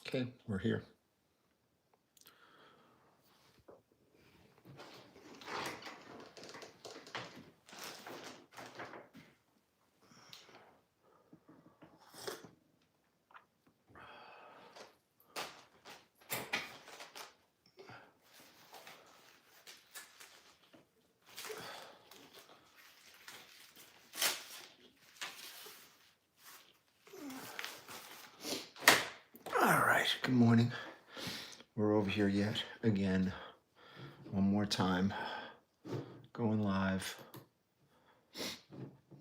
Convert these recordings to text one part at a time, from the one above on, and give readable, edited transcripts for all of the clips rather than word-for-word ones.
Okay, we're here. All right, good morning. We're over here yet again. One more time. Going live.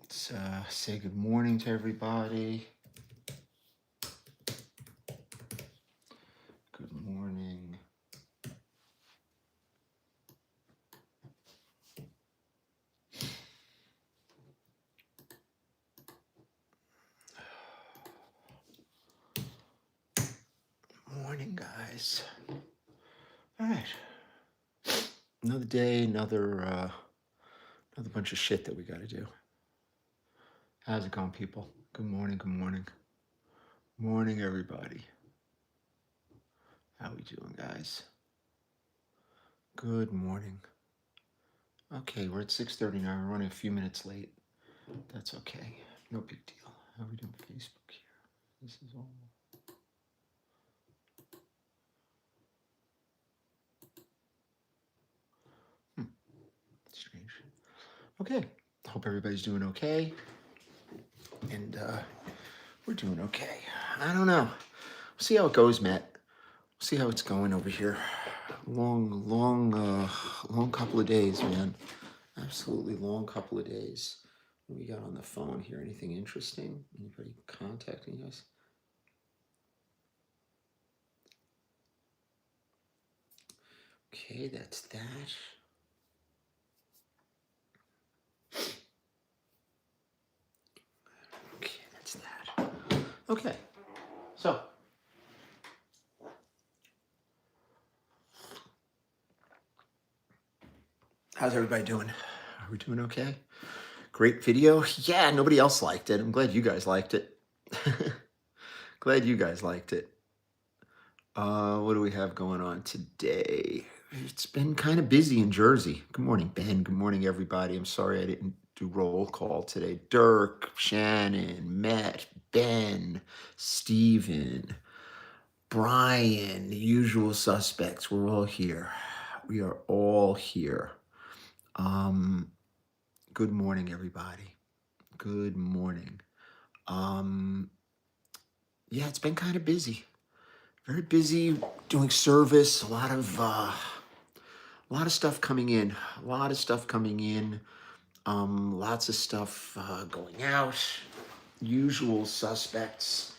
Let's say good morning to everybody. Good morning. Morning, guys. All right. Another day, another bunch of shit that we got to do. How's it going, people? Good morning, good morning. Morning, everybody. How we doing, guys? Good morning. Okay, we're at 6:30 now. We're running a few minutes late. That's okay. No big deal. How are we doing Facebook here? This is all. Strange. Okay. Hope everybody's doing okay. And we're doing okay. I don't know. We'll see how it goes, Matt. We'll see how it's going over here. Long couple of days, man. Absolutely long couple of days. What we got on the phone here? Anything interesting? Anybody contacting us? Okay, that's that. Okay, that's that. Okay, so how's everybody doing? Are we doing okay? Great video. Yeah, nobody else liked it. I'm glad you guys liked it. Glad you guys liked it. What do we have going on today? It's been kind of busy in Jersey. Good morning, Ben. Good morning, everybody. I'm sorry I didn't do roll call today. Dirk, Shannon, Matt, Ben, Steven, Brian, the usual suspects. We're all here. We are all here. Good morning, everybody. Good morning. Yeah, it's been kind of busy. Very busy doing service. A lot of stuff coming in. Lots of stuff going out. Usual suspects.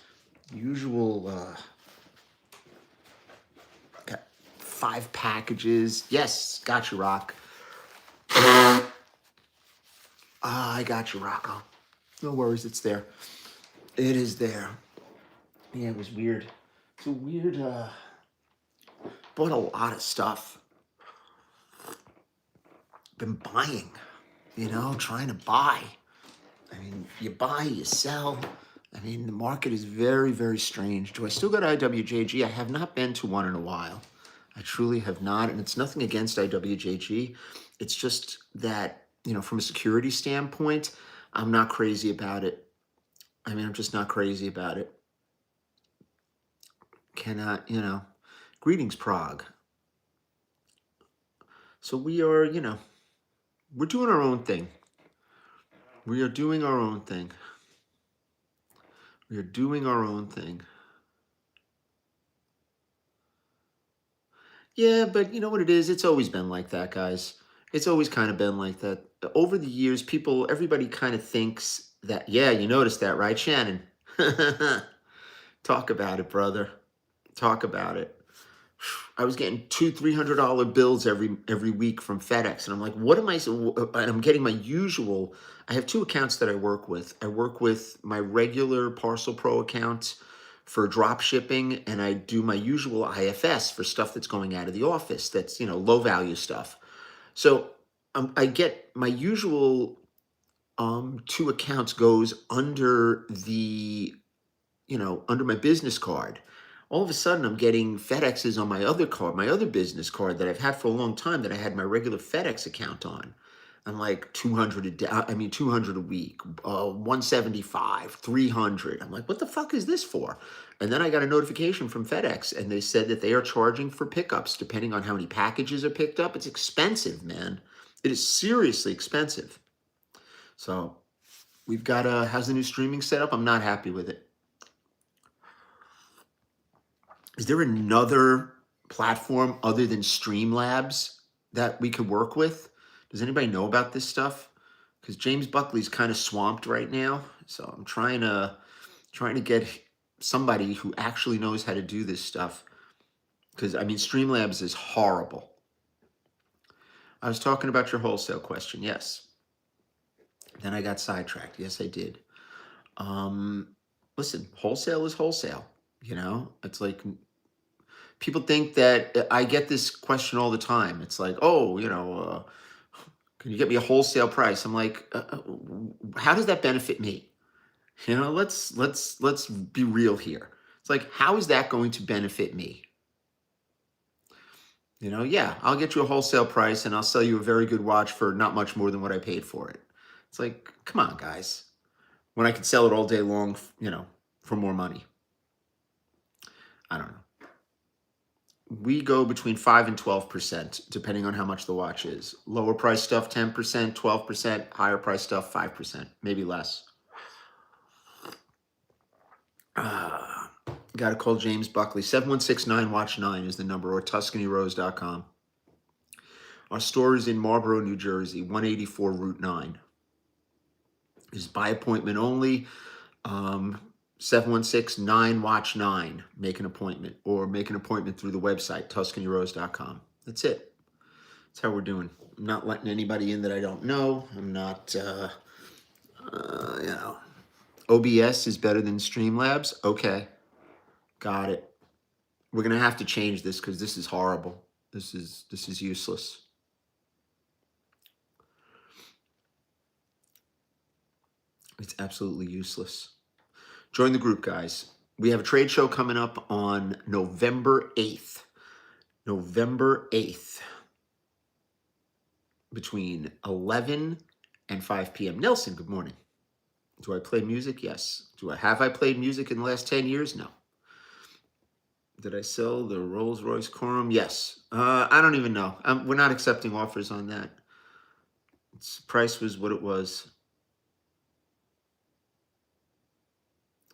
Got 5 packages. Yes, got you, Rock. I got you, Rocco. No worries, it's there. It is there. Yeah, it was weird. It's a weird, bought a lot of stuff. Been buying, trying to buy. I mean, you buy, you sell. I mean, the market is very, very strange. Do I still go to IWJG? I have not been to one in a while. I truly have not. And it's nothing against IWJG. It's just that, from a security standpoint, I'm not crazy about it. I mean, I'm just not crazy about it. Cannot, greetings, Prague. So we are, we're doing our own thing. We are doing our own thing. We are doing our own thing. Yeah, but you know what it is? It's always been like that, guys. It's always kind of been like that. Over the years, everybody kind of thinks that, yeah, you noticed that, right, Shannon? Talk about it, brother. Talk about it. I was getting $200-$300 bills every week from FedEx, and I'm like, what am I? And I'm getting my usual. I have 2 accounts that I work with. I work with my regular Parcel Pro account for drop shipping, and I do my usual IFS for stuff that's going out of the office. That's low value stuff. So I get my usual 2 accounts goes under the under my business card. All of a sudden I'm getting FedExes on my other card, my other business card that I've had for a long time that I had my regular FedEx account on. I'm like 200 a day, 200 a week, 175, 300. I'm like, what the fuck is this for? And then I got a notification from FedEx and they said that they are charging for pickups depending on how many packages are picked up. It's expensive, man. It is seriously expensive. So we've got how's the new streaming setup? I'm not happy with it. Is there another platform other than Streamlabs that we could work with? Does anybody know about this stuff? Because James Buckley's kind of swamped right now, so I'm trying to get somebody who actually knows how to do this stuff. Because I mean, Streamlabs is horrible. I was talking about your wholesale question. Yes. Then I got sidetracked. Yes, I did. Listen, wholesale is wholesale. You know, it's like people think that I get this question all the time. It's like, oh, can you get me a wholesale price? I'm like, how does that benefit me? You know, let's be real here. It's like, how is that going to benefit me? You know, yeah, I'll get you a wholesale price and I'll sell you a very good watch for not much more than what I paid for it. It's like, come on, guys. When I could sell it all day long, for more money. I don't know. We go between 5 and 12%, depending on how much the watch is. Lower price stuff, 10%, 12%, higher price stuff, 5%, maybe less. Got to call James Buckley. 716-9-WATCH-9 is the number, or TuscanyRose.com. Our store is in Marlboro, New Jersey, 184 Route 9. It's by appointment only. 716-9-WATCH-9. Make an appointment, or make an appointment through the website, TuscanyRose.com. That's it. That's how we're doing. I'm not letting anybody in that I don't know. I'm not, OBS is better than Streamlabs. Okay. Got it. We're going to have to change this because this is horrible. This is useless. It's absolutely useless. Join the group, guys. We have a trade show coming up on November 8th. November 8th. Between 11 and 5 p.m. Nelson, good morning. Do I play music? Yes. Have I played music in the last 10 years? No. Did I sell the Rolls Royce Corum? Yes. I don't even know. We're not accepting offers on that. Price was what it was.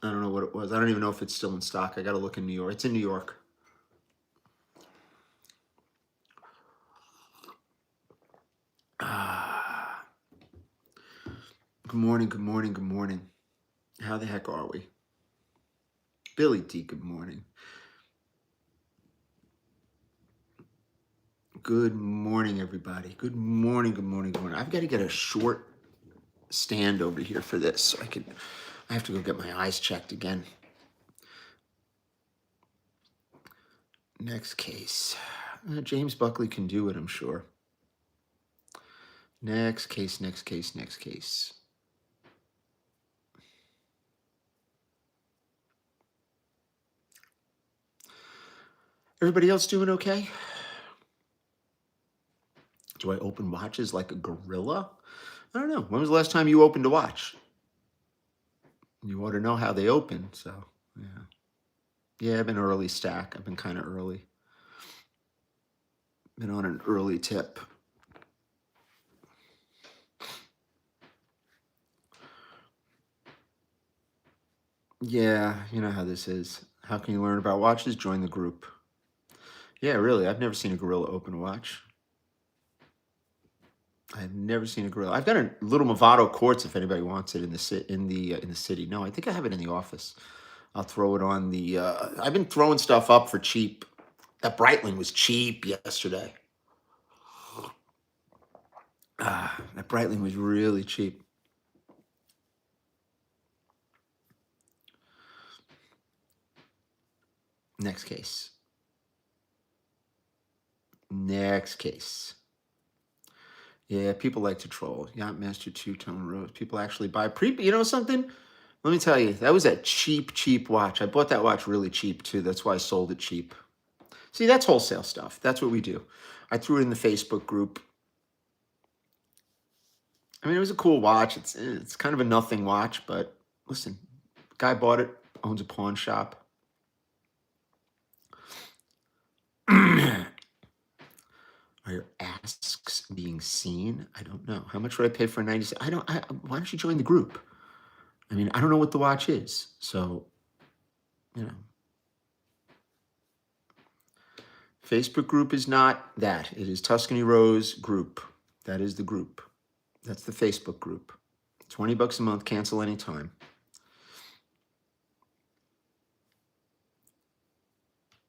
I don't know what it was. I don't even know if it's still in stock. I got to look in New York. It's in New York. Good morning, good morning, good morning. How the heck are we? Billy D, good morning. Good morning, everybody. Good morning, good morning, good morning. I've got to get a short stand over here for this so I have to go get my eyes checked again. Next case. James Buckley can do it, I'm sure. Next case, next case, next case. Everybody else doing okay? Do I open watches like a gorilla? I don't know. When was the last time you opened a watch? You want to know how they open, so yeah. Yeah, I've been early stack. I've been kind of early. Been on an early tip. Yeah, you know how this is. How can you learn about watches? Join the group. Yeah, really. I've never seen a gorilla open a watch. I've never seen a gorilla. I've got a little Movado quartz if anybody wants it in the city. No, I think I have it in the office. I'll throw it on the. I've been throwing stuff up for cheap. That Breitling was cheap yesterday. That Breitling was really cheap. Next case. Next case. Yeah, people like to troll. Yacht Master 2-Tone Rose. People actually buy you know something? Let me tell you, that was a cheap watch. I bought that watch really cheap too. That's why I sold it cheap. See, that's wholesale stuff. That's what we do. I threw it in the Facebook group. I mean, it was a cool watch. It's kind of a nothing watch, but listen, guy bought it, owns a pawn shop. Are your asks being seen? I don't know. How much would I pay for a 96? Why don't you join the group? I mean, I don't know what the watch is. So, you know. Facebook group is not that. It is Tuscany Rose group. That is the group. That's the Facebook group. $20 a month, cancel anytime.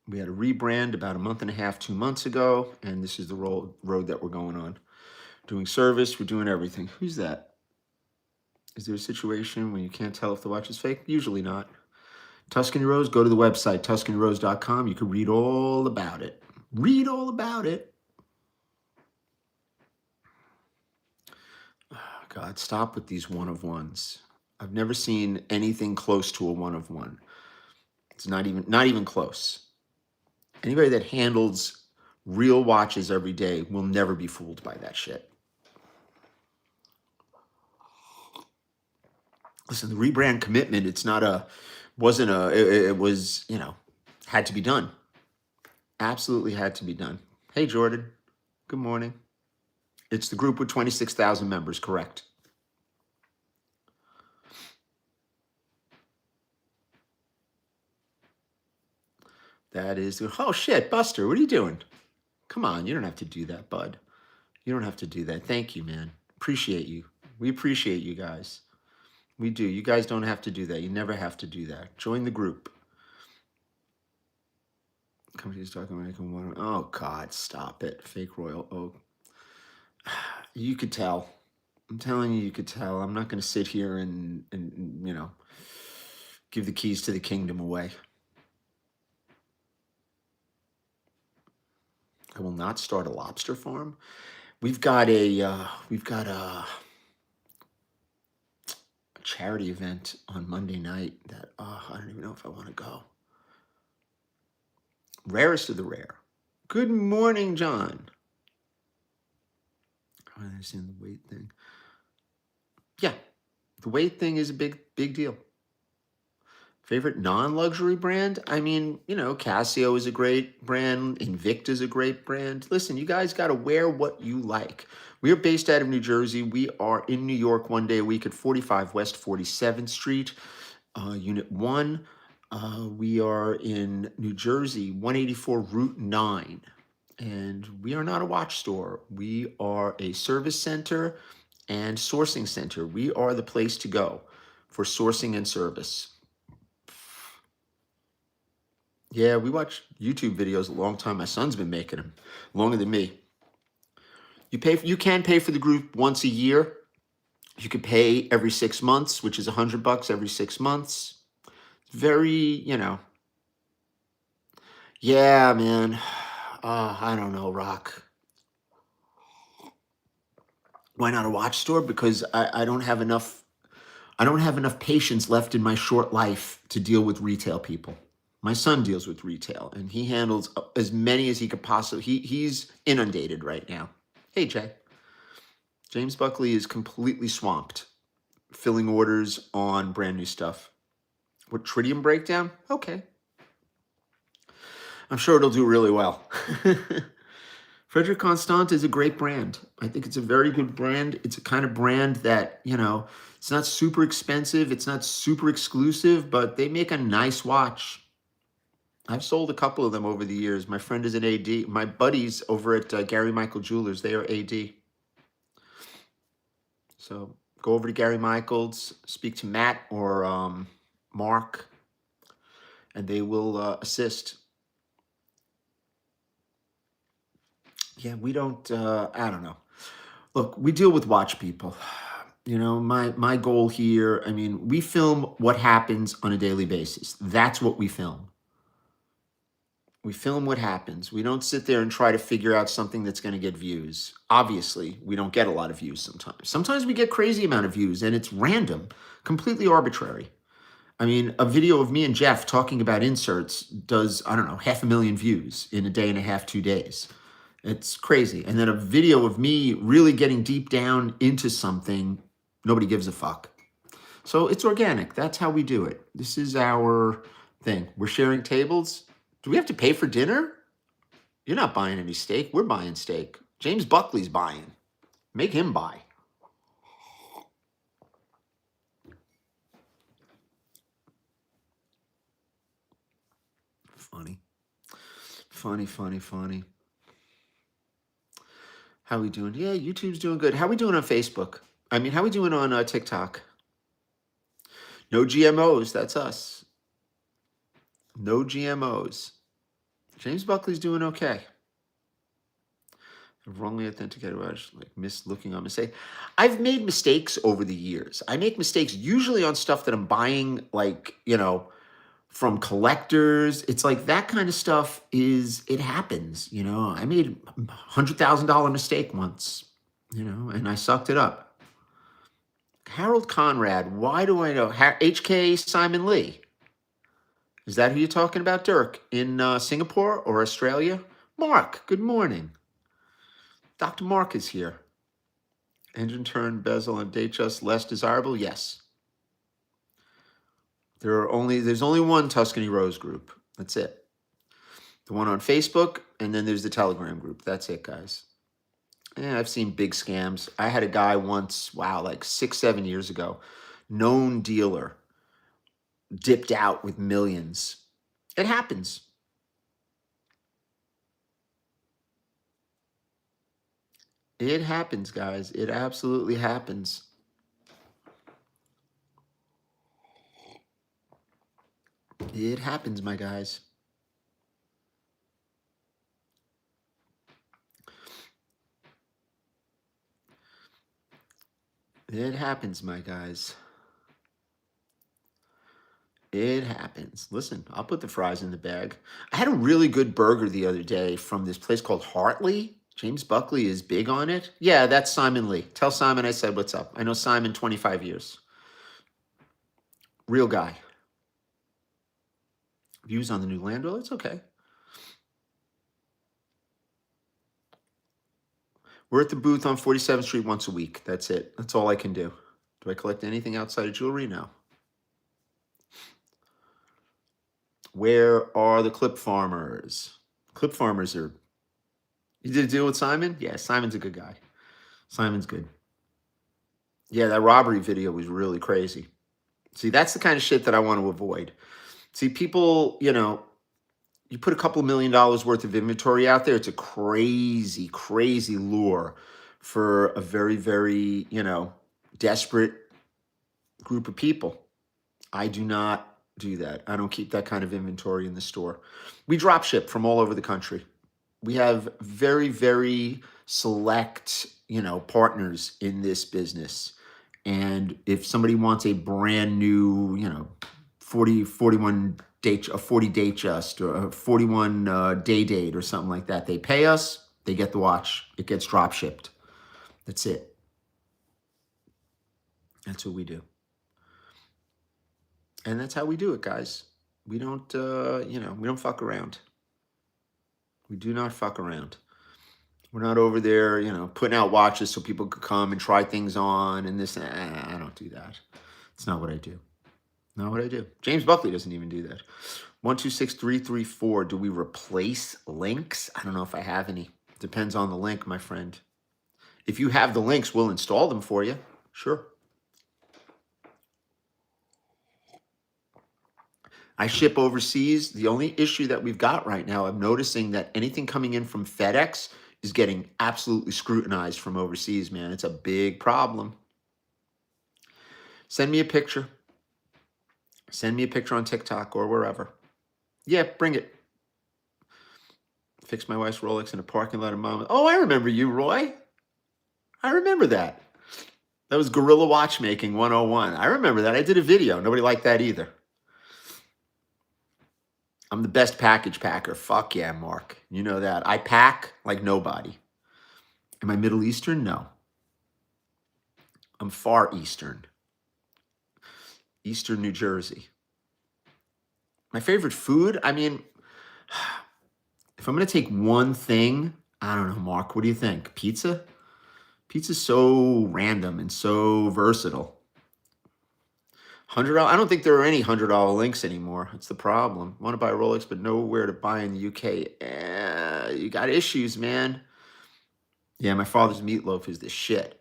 We had a rebrand about a month and a half, 2 months ago, and this is the road that we're going on. Doing service, we're doing everything. Who's that? Is there a situation when you can't tell if the watch is fake? Usually not. Tuscany Rose, go to the website, TuscanyRose.com. You can read all about it. Read all about it. Oh, God, stop with these one of ones. I've never seen anything close to a one of one. It's not even close. Anybody that handles real watches every day will never be fooled by that shit. Listen, the rebrand commitment, it was, had to be done. Absolutely had to be done. Hey, Jordan. Good morning. It's the group with 26,000 members, correct? That is, oh shit, Buster, what are you doing? Come on, you don't have to do that, bud. You don't have to do that. Thank you, man. Appreciate you. We appreciate you guys. We do. You guys don't have to do that. You never have to do that. Join the group. Company's talking American one. Oh God, stop it. Fake Royal Oak. You could tell. I'm telling you, you could tell. I'm not going to sit here and give the keys to the kingdom away. I will not start a lobster farm. We've got a charity event on Monday night that I don't even know if I want to go. Rarest of the rare. Good morning, John. I don't understand the weight thing. Yeah, the weight thing is a big deal. Favorite non-luxury brand? I mean, Casio is a great brand. Invicta is a great brand. Listen, you guys got to wear what you like. We are based out of New Jersey. We are in New York one day a week at 45 West 47th Street, Unit 1. We are in New Jersey, 184 Route 9. And we are not a watch store. We are a service center and sourcing center. We are the place to go for sourcing and service. Yeah, we watch YouTube videos a long time. My son's been making them longer than me. You can pay for the group once a year. You could pay every 6 months, which is $100 every 6 months. Very, yeah, man. I don't know, Rock. Why not a watch store? Because I don't have enough. I don't have enough patience left in my short life to deal with retail people. My son deals with retail, and he handles as many as he could possibly. He's inundated right now. Hey, Jay. James Buckley is completely swamped, filling orders on brand new stuff. What, Tritium breakdown? Okay. I'm sure it'll do really well. Frederic Constant is a great brand. I think it's a very good brand. It's a kind of brand that, it's not super expensive. It's not super exclusive, but they make a nice watch. I've sold a couple of them over the years. My friend is an AD. My buddies over at Gary Michael Jewelers, they are AD. So go over to Gary Michaels, speak to Matt or Mark, and they will assist. Yeah, we don't, I don't know. Look, we deal with watch people. My goal here, we film what happens on a daily basis. That's what we film. We film what happens. We don't sit there and try to figure out something that's going to get views. Obviously, we don't get a lot of views sometimes. Sometimes we get crazy amount of views and it's random, completely arbitrary. I mean, a video of me and Jeff talking about inserts does, I don't know, 500,000 views in a day and a half, 2 days. It's crazy. And then a video of me really getting deep down into something, nobody gives a fuck. So it's organic. That's how we do it. This is our thing. We're sharing tables. Do we have to pay for dinner? You're not buying any steak. We're buying steak. James Buckley's buying. Make him buy. Funny. Funny, funny, funny. How we doing? Yeah, YouTube's doing good. How we doing on Facebook? I mean, how we doing on TikTok? No GMOs. That's us. No GMOs. James Buckley's doing okay. Wrongly authenticated, like looking on mistake. I've made mistakes over the years. I make mistakes usually on stuff that I'm buying, like, from collectors. It's like that kind of stuff it happens, I made $100,000 mistake once, and I sucked it up. Harold Conrad, why do I know? HK Simon Lee. Is that who you're talking about, Dirk? In Singapore or Australia? Mark, good morning. Dr. Mark is here. Engine turn, bezel, and date just less desirable? Yes. There's only one Tuscany Rose group. That's it. The one on Facebook, and then there's the Telegram group. That's it, guys. Yeah, I've seen big scams. I had a guy once, like 6-7 years ago, known dealer, dipped out with millions. It happens. It happens, guys. It absolutely happens. It happens, my guys. It happens, my guys. It happens. Listen, I'll put the fries in the bag. I had a really good burger the other day from this place called Hartley. James Buckley is big on it. Yeah, that's Simon Lee. Tell Simon I said what's up. I know Simon 25 years. Real guy. Views on the new land will? It's okay. We're at the booth on 47th Street once a week. That's it. That's all I can do. Do I collect anything outside of jewelry? No. Where are the clip farmers? Clip farmers are... You did a deal with Simon? Yeah, Simon's a good guy. Simon's good. Yeah, that robbery video was really crazy. See, that's the kind of shit that I want to avoid. See, people, you put a couple $1 million worth of inventory out there, it's a crazy, crazy lure for a very, very, desperate group of people. I do not do that. I don't keep that kind of inventory in the store. We drop ship from all over the country. We have very, very select, partners in this business. And if somebody wants a brand new, 41 date, a 40 date just, or a 41 day date or something like that, they pay us, they get the watch, it gets drop shipped. That's it. That's what we do. And that's how we do it, guys. We don't, we don't fuck around. We do not fuck around. We're not over there, putting out watches so people could come and try things on and this. I don't do that. It's not what I do. Not what I do. James Buckley doesn't even do that. 126334. Do we replace links? I don't know if I have any. Depends on the link, my friend. If you have the links, we'll install them for you. Sure. I ship overseas. The only issue that we've got right now, I'm noticing that anything coming in from FedEx is getting absolutely scrutinized from overseas, man. It's a big problem. Send me a picture. Send me a picture on TikTok or wherever. Yeah, bring it. Fix my wife's Rolex in a parking lot of Mama. Oh, I remember you, Roy. I remember that. That was Guerrilla Watchmaking 101. I remember that. I did a video. Nobody liked that either. I'm the best package packer. Fuck yeah, Mark. You know that. I pack like nobody. Am I Middle Eastern? No. I'm Far Eastern. Eastern New Jersey. My favorite food? I mean, if I'm going to take one thing, I don't know, Mark, what do you think? Pizza? Pizza's so random and so versatile. $100. I don't think there are any $100 links anymore. That's the problem. Want to buy a Rolex, but nowhere to buy in the UK. You got issues, man. Yeah, my father's meatloaf is the shit.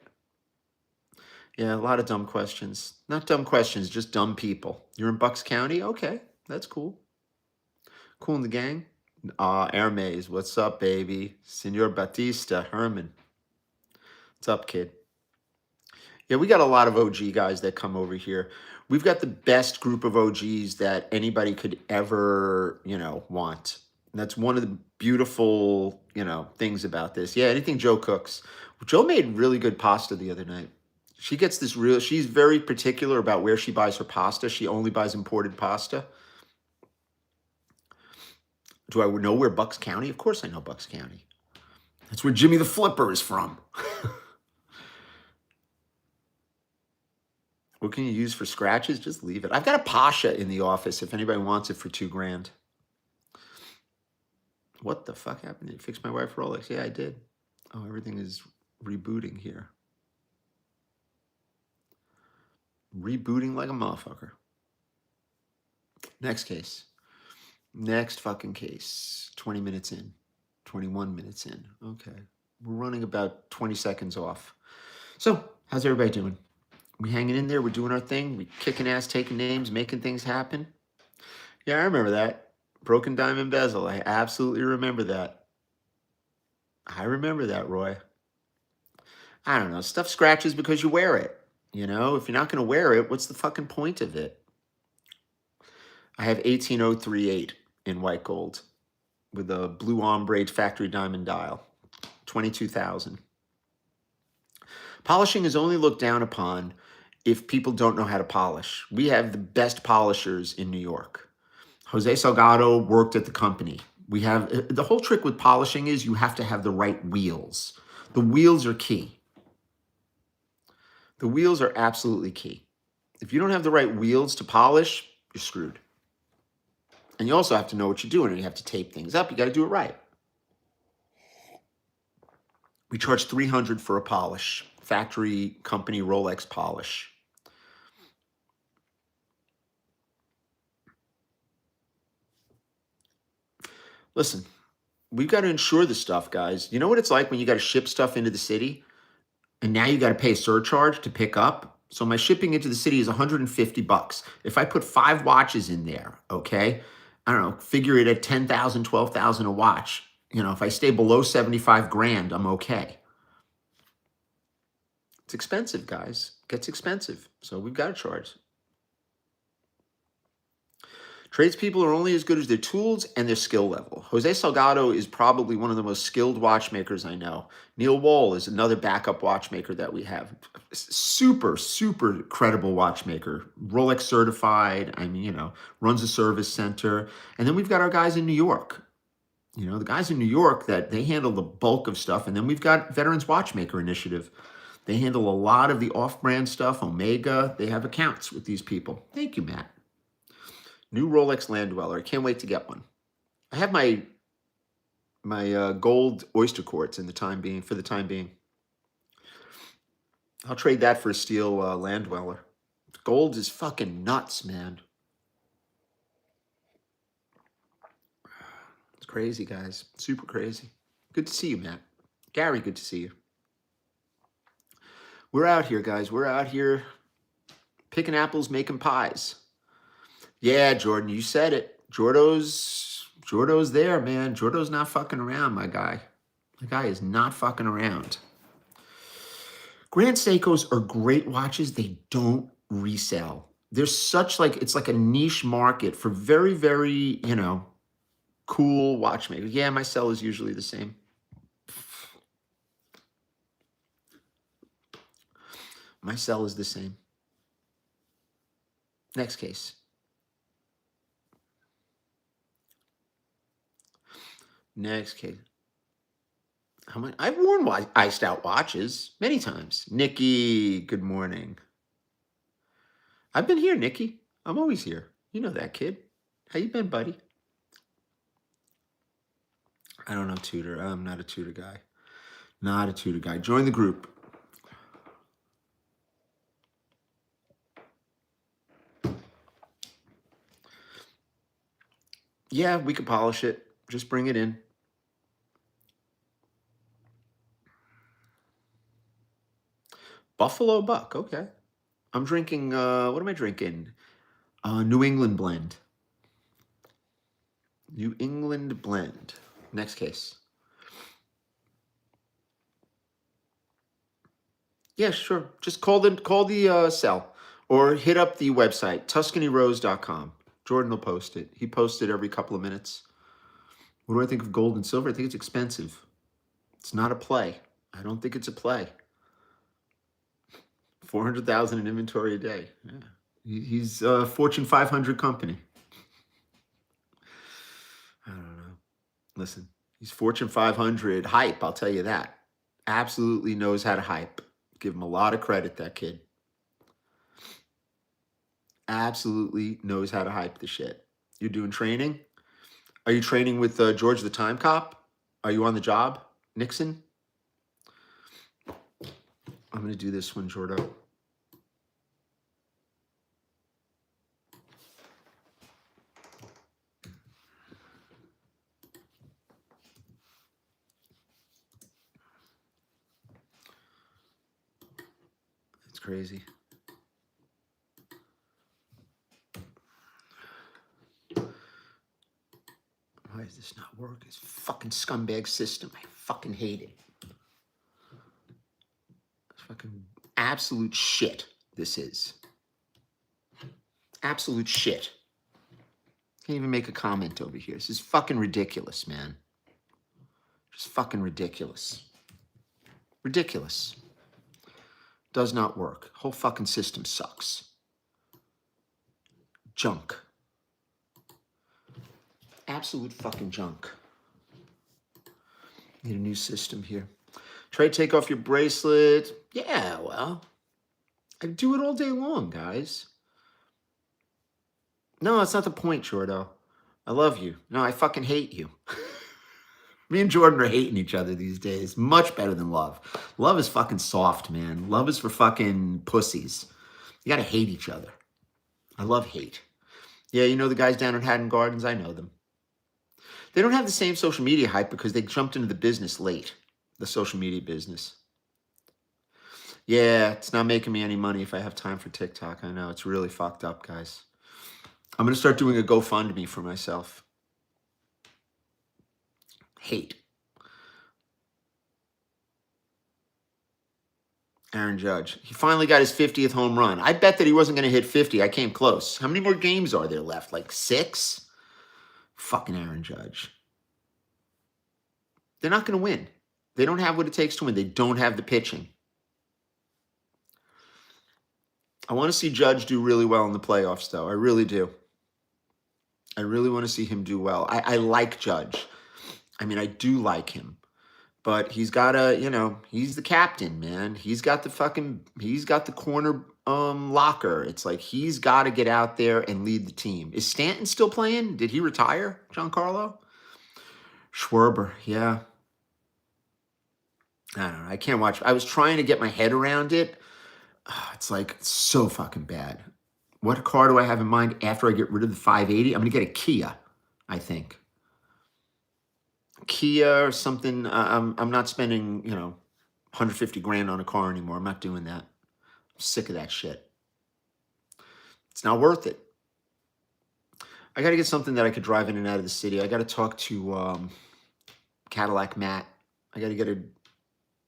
Yeah, a lot of dumb questions. Not dumb questions, just dumb people. You're in Bucks County? Okay, that's cool. Cool in the gang? Hermes, what's up, baby? Senor Batista, Herman. What's up, kid? Yeah, we got a lot of OG guys that come over here. We've got the best group of OGs that anybody could ever, want. And that's one of the beautiful, things about this. Yeah, anything Joe cooks. Joe made really good pasta the other night. She gets this she's very particular about where she buys her pasta. She only buys imported pasta. Do I know where Bucks County? Of course I know Bucks County. That's where Jimmy the Flipper is from. What can you use for scratches? Just leave it. I've got a Pasha in the office if anybody wants it for $2,000. What the fuck happened? Did you fix my wife Rolex? Yeah, I did. Oh, everything is rebooting here. Rebooting like a motherfucker. Next case. Next fucking case. 20 minutes in. 21 minutes in. Okay. We're running about 20 seconds off. So, how's everybody doing? We hanging in there? We're doing our thing? We kicking ass, taking names, making things happen? Yeah, I remember that. Broken diamond bezel. I absolutely remember that. I remember that, Roy. I don't know. Stuff scratches because you wear it. If you're not going to wear it, what's the fucking point of it? I have 18038 in white gold with a blue ombre factory diamond dial. 22,000. Polishing is only looked down upon if people don't know how to polish. We have the best polishers in New York. Jose Salgado worked at the company. We have the whole trick with polishing is you have to have the right wheels. The wheels are key. The wheels are absolutely key. If you don't have the right wheels to polish, you're screwed. And you also have to know what you're doing. You have to tape things up. You got to do it right. We charge $300 for a polish. Factory company Rolex polish. Listen, we've got to insure this stuff, guys. You know what it's like when you got to ship stuff into the city? And now you got to pay a surcharge to pick up. So my shipping into the city is $150. If I put 5 watches in there, okay, I don't know, figure it at 10,000, 12,000 a watch. If I stay below 75 grand, I'm okay. It's expensive, guys. It gets expensive. So we've got to charge. Tradespeople are only as good as their tools and their skill level. Jose Salgado is probably one of the most skilled watchmakers I know. Neil Wall is another backup watchmaker that we have. Super, super credible watchmaker. Rolex certified. Runs a service center. And then we've got our guys in New York. The guys in New York that they handle the bulk of stuff. And then we've got Veterans Watchmaker Initiative. They handle a lot of the off-brand stuff. Omega. They have accounts with these people. Thank you, Matt. New Rolex Land Dweller. I can't wait to get one. I have my gold oyster quartz for the time being. I'll trade that for a steel Land Dweller. Gold is fucking nuts, man. It's crazy, guys. Super crazy. Good to see you, Matt. Gary, good to see you. We're out here, guys. We're out here picking apples, making pies. Yeah, Jordan, you said it. Jordo's there, man. Jordo's not fucking around, my guy. My guy is not fucking around. Grand Seikos are great watches. They don't resell. There's such it's like a niche market for very, very, cool watchmakers. Yeah, my sell is usually the same. My sell is the same. Next case. Next case. I've worn iced out watches many times. Nikki, good morning. I've been here, Nikki. I'm always here. You know that, kid. How you been, buddy? I don't know tutor. I'm not a tutor guy. Not a tutor guy. Join the group. Yeah, we could polish it. Just bring it in. Buffalo Buck. Okay. I'm drinking, what am I drinking? New England blend. New England blend. Next case. Yeah, sure. Just call the cell or hit up the website, TuscanyRose.com. Jordan will post it. He posts it every couple of minutes. What do I think of gold and silver? I think it's expensive. It's not a play. I don't think it's a play. 400,000 in inventory a day. Yeah. He's a Fortune 500 company. I don't know. Listen, he's Fortune 500 hype, I'll tell you that. Absolutely knows how to hype. Give him a lot of credit, that kid. Absolutely knows how to hype the shit. You're doing training? Are you training with George the Time Cop? Are you on the job, Nixon? I'm going to do this one, Jordo. It's crazy. Why does this not work? This fucking scumbag system. I fucking hate it. It's fucking absolute shit, this is. Absolute shit. Can't even make a comment over here. This is fucking ridiculous, man. Just fucking ridiculous. Ridiculous. Does not work. Whole fucking system sucks. Junk. Absolute fucking junk. Need a new system here. Try to take off your bracelet. Yeah, well, I do it all day long, guys. No, that's not the point, Jordo. I love you. No, I fucking hate you. Me and Jordan are hating each other these days. Much better than love. Love is fucking soft, man. Love is for fucking pussies. You gotta hate each other. I love hate. Yeah, you know the guys down at Haddon Gardens? I know them. They don't have the same social media hype because they jumped into the business late. The social media business. Yeah, it's not making me any money if I have time for TikTok. I know, it's really fucked up, guys. I'm going to start doing a GoFundMe for myself. Hate. Aaron Judge. He finally got his 50th home run. I bet that he wasn't going to hit 50. I came close. How many more games are there left? Like 6? Fucking Aaron Judge. They're not going to win. They don't have what it takes to win. They don't have the pitching. I want to see Judge do really well in the playoffs, though. I really do. I really want to see him do well. I like Judge. I mean, I do like him. But he's got to, you know, he's the captain, man. He's got the corner locker. It's like he's got to get out there and lead the team. Is Stanton still playing? Did he retire, Giancarlo? Schwarber, yeah. I don't know. I can't watch. I was trying to get my head around it. It's like so fucking bad. What car do I have in mind after I get rid of the 580? I'm going to get a Kia, I think. Kia or something. I'm not spending, 150 grand on a car anymore. I'm not doing that. I'm sick of that shit. It's not worth it. I got to get something that I could drive in and out of the city. I got to talk to Cadillac Matt. I got to get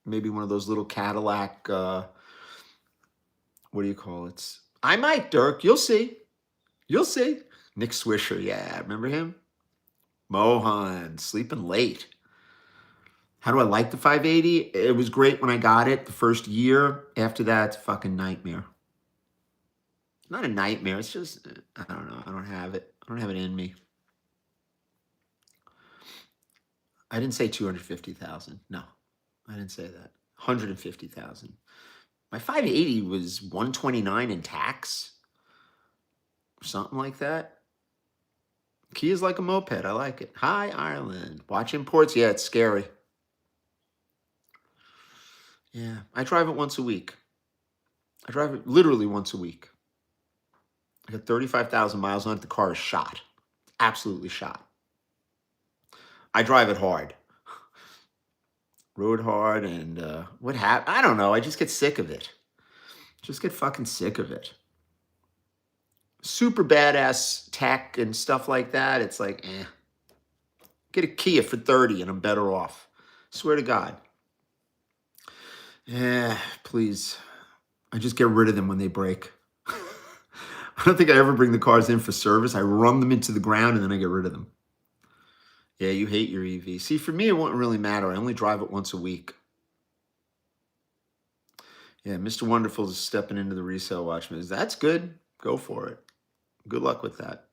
maybe one of those little Cadillac, what do you call it? I might, Dirk. You'll see. You'll see. Nick Swisher. Yeah, remember him? Mohan, sleeping late. How do I like the 580? It was great when I got it the first year. After that, it's a fucking nightmare. Not a nightmare. It's just, I don't know. I don't have it. I don't have it in me. I didn't say 250,000. No, I didn't say that. 150,000. My 580 was 129 in tax. Something like that. Key is like a moped. I like it. Hi, Ireland. Watch imports. Yeah, it's scary. Yeah, I drive it once a week. I drive it literally once a week. I got 35,000 miles on it. The car is shot. Absolutely shot. I drive it hard. Rode hard, and what happened? I don't know. I just get sick of it. Just get fucking sick of it. Super badass tech and stuff like that. It's like, get a Kia for 30 and I'm better off. Swear to God. Yeah, please. I just get rid of them when they break. I don't think I ever bring the cars in for service. I run them into the ground and then I get rid of them. Yeah, you hate your EV. See, for me, it won't really matter. I only drive it once a week. Yeah, Mr. Wonderful is stepping into the resale watch business. That's good. Go for it. Good luck with that.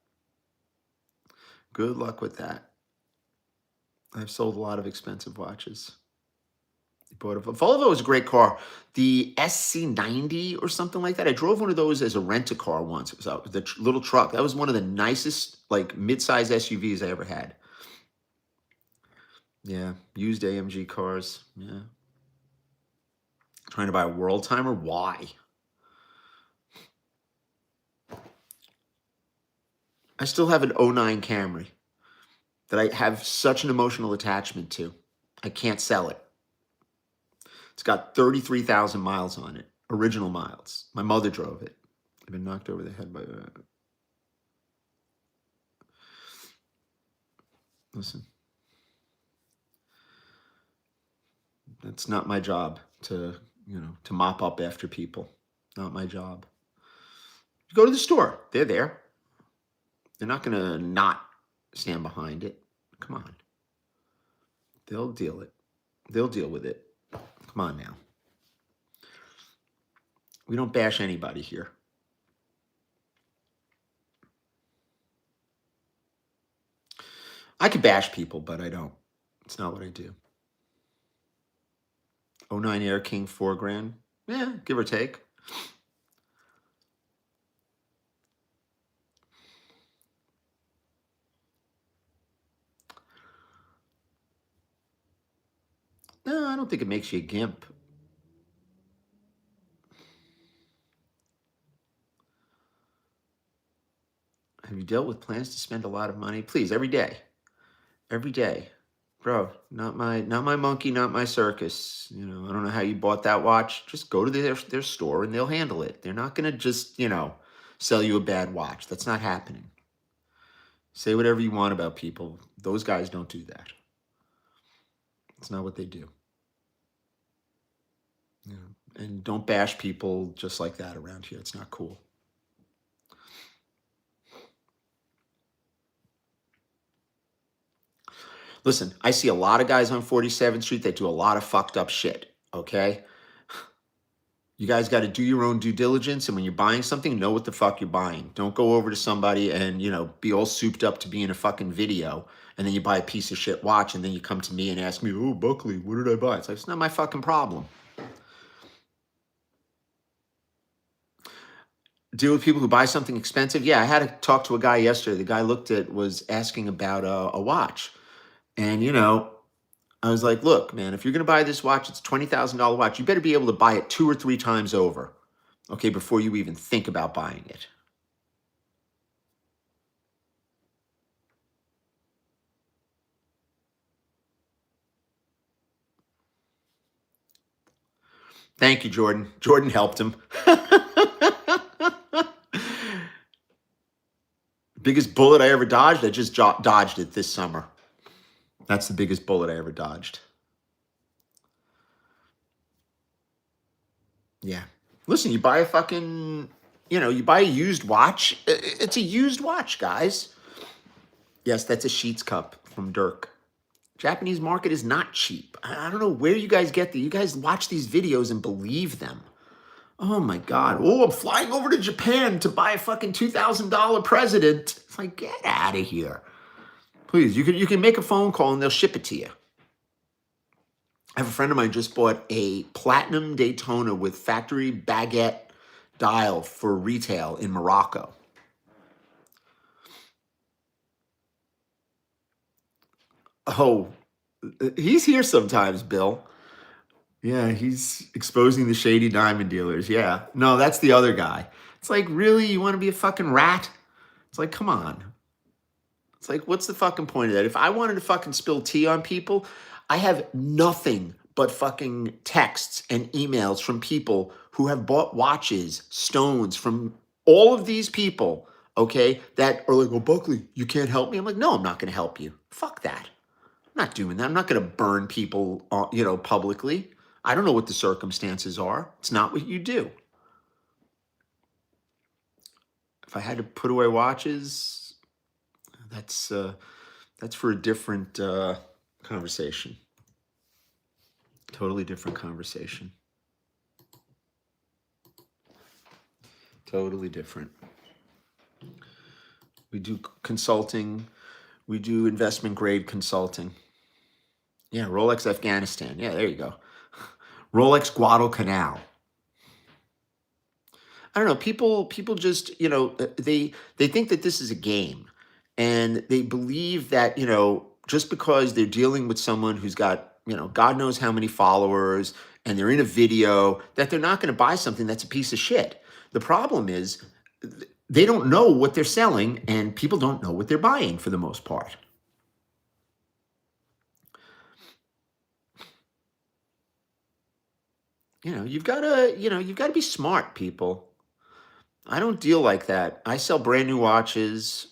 Good luck with that. I've sold a lot of expensive watches. Bought a Volvo was a great car. The SC90 or something like that. I drove one of those as a rent-a-car once. It was the little truck. That was one of the nicest, like, mid-size SUVs I ever had. Yeah, used AMG cars. Yeah. Trying to buy a World Timer? Why? I still have an '09 Camry that I have such an emotional attachment to. I can't sell it. It's got 33,000 miles on it. Original miles. My mother drove it. I've been knocked over the head by that. Listen. That's not my job to mop up after people. Not my job. You go to the store. They're there. They're not going to not stand behind it. Come on. They'll deal with it. Come on now. We don't bash anybody here. I could bash people, but I don't. It's not what I do. '09 Air King, $4,000. Yeah, give or take. No, I don't think it makes you a gimp. Have you dealt with plans to spend a lot of money? Please, every day. Every day. Bro, not my monkey, not my circus. I don't know how you bought that watch. Just go to their store and they'll handle it. They're not going to just, sell you a bad watch. That's not happening. Say whatever you want about people. Those guys don't do that. It's not what they do. And don't bash people just like that around here. It's not cool. Listen, I see a lot of guys on 47th Street that do a lot of fucked up shit, okay? You guys got to do your own due diligence, and when you're buying something, know what the fuck you're buying. Don't go over to somebody and, be all souped up to be in a fucking video, and then you buy a piece of shit watch, and then you come to me and ask me, oh, Buckley, what did I buy? It's like, it's not my fucking problem. Deal with people who buy something expensive. Yeah, I had to talk to a guy yesterday. The guy was asking about a watch. And, I was like, look, man, if you're going to buy this watch, it's a $20,000 watch. You better be able to buy it 2 or 3 times over, okay, before you even think about buying it. Thank you, Jordan. Jordan helped him. Biggest bullet I ever dodged? I just dodged it this summer. That's the biggest bullet I ever dodged. Yeah. Listen, you buy a fucking, you buy a used watch. It's a used watch, guys. Yes, that's a Sheets cup from Dirk. Japanese market is not cheap. I don't know where you guys get you guys watch these videos and believe them. Oh my God. Oh, I'm flying over to Japan to buy a fucking $2,000 president. It's like, get out of here. Please, you can make a phone call and they'll ship it to you. I have a friend of mine just bought a platinum Daytona with factory baguette dial for retail in Morocco. Oh, he's here sometimes, Bill. Yeah, he's exposing the shady diamond dealers. Yeah. No, that's the other guy. It's like, really? You want to be a fucking rat? It's like, come on. It's like, what's the fucking point of that? If I wanted to fucking spill tea on people, I have nothing but fucking texts and emails from people who have bought watches, stones from all of these people, okay, that are like, well, Buckley, you can't help me. I'm like, no, I'm not going to help you. Fuck that. I'm not doing that. I'm not going to burn people, publicly. I don't know what the circumstances are. It's not what you do. If I had to put away watches, that's for a different conversation. Totally different conversation. Totally different. We do consulting. We do investment grade consulting. Yeah, Rolex Afghanistan. Yeah, there you go. Rolex Guadalcanal. I don't know. People just, they think that this is a game, and they believe that, just because they're dealing with someone who's got, God knows how many followers, and they're in a video, that they're not going to buy something that's a piece of shit. The problem is they don't know what they're selling, and people don't know what they're buying for the most part. You've got to be smart, people. I don't deal like that. I sell brand new watches.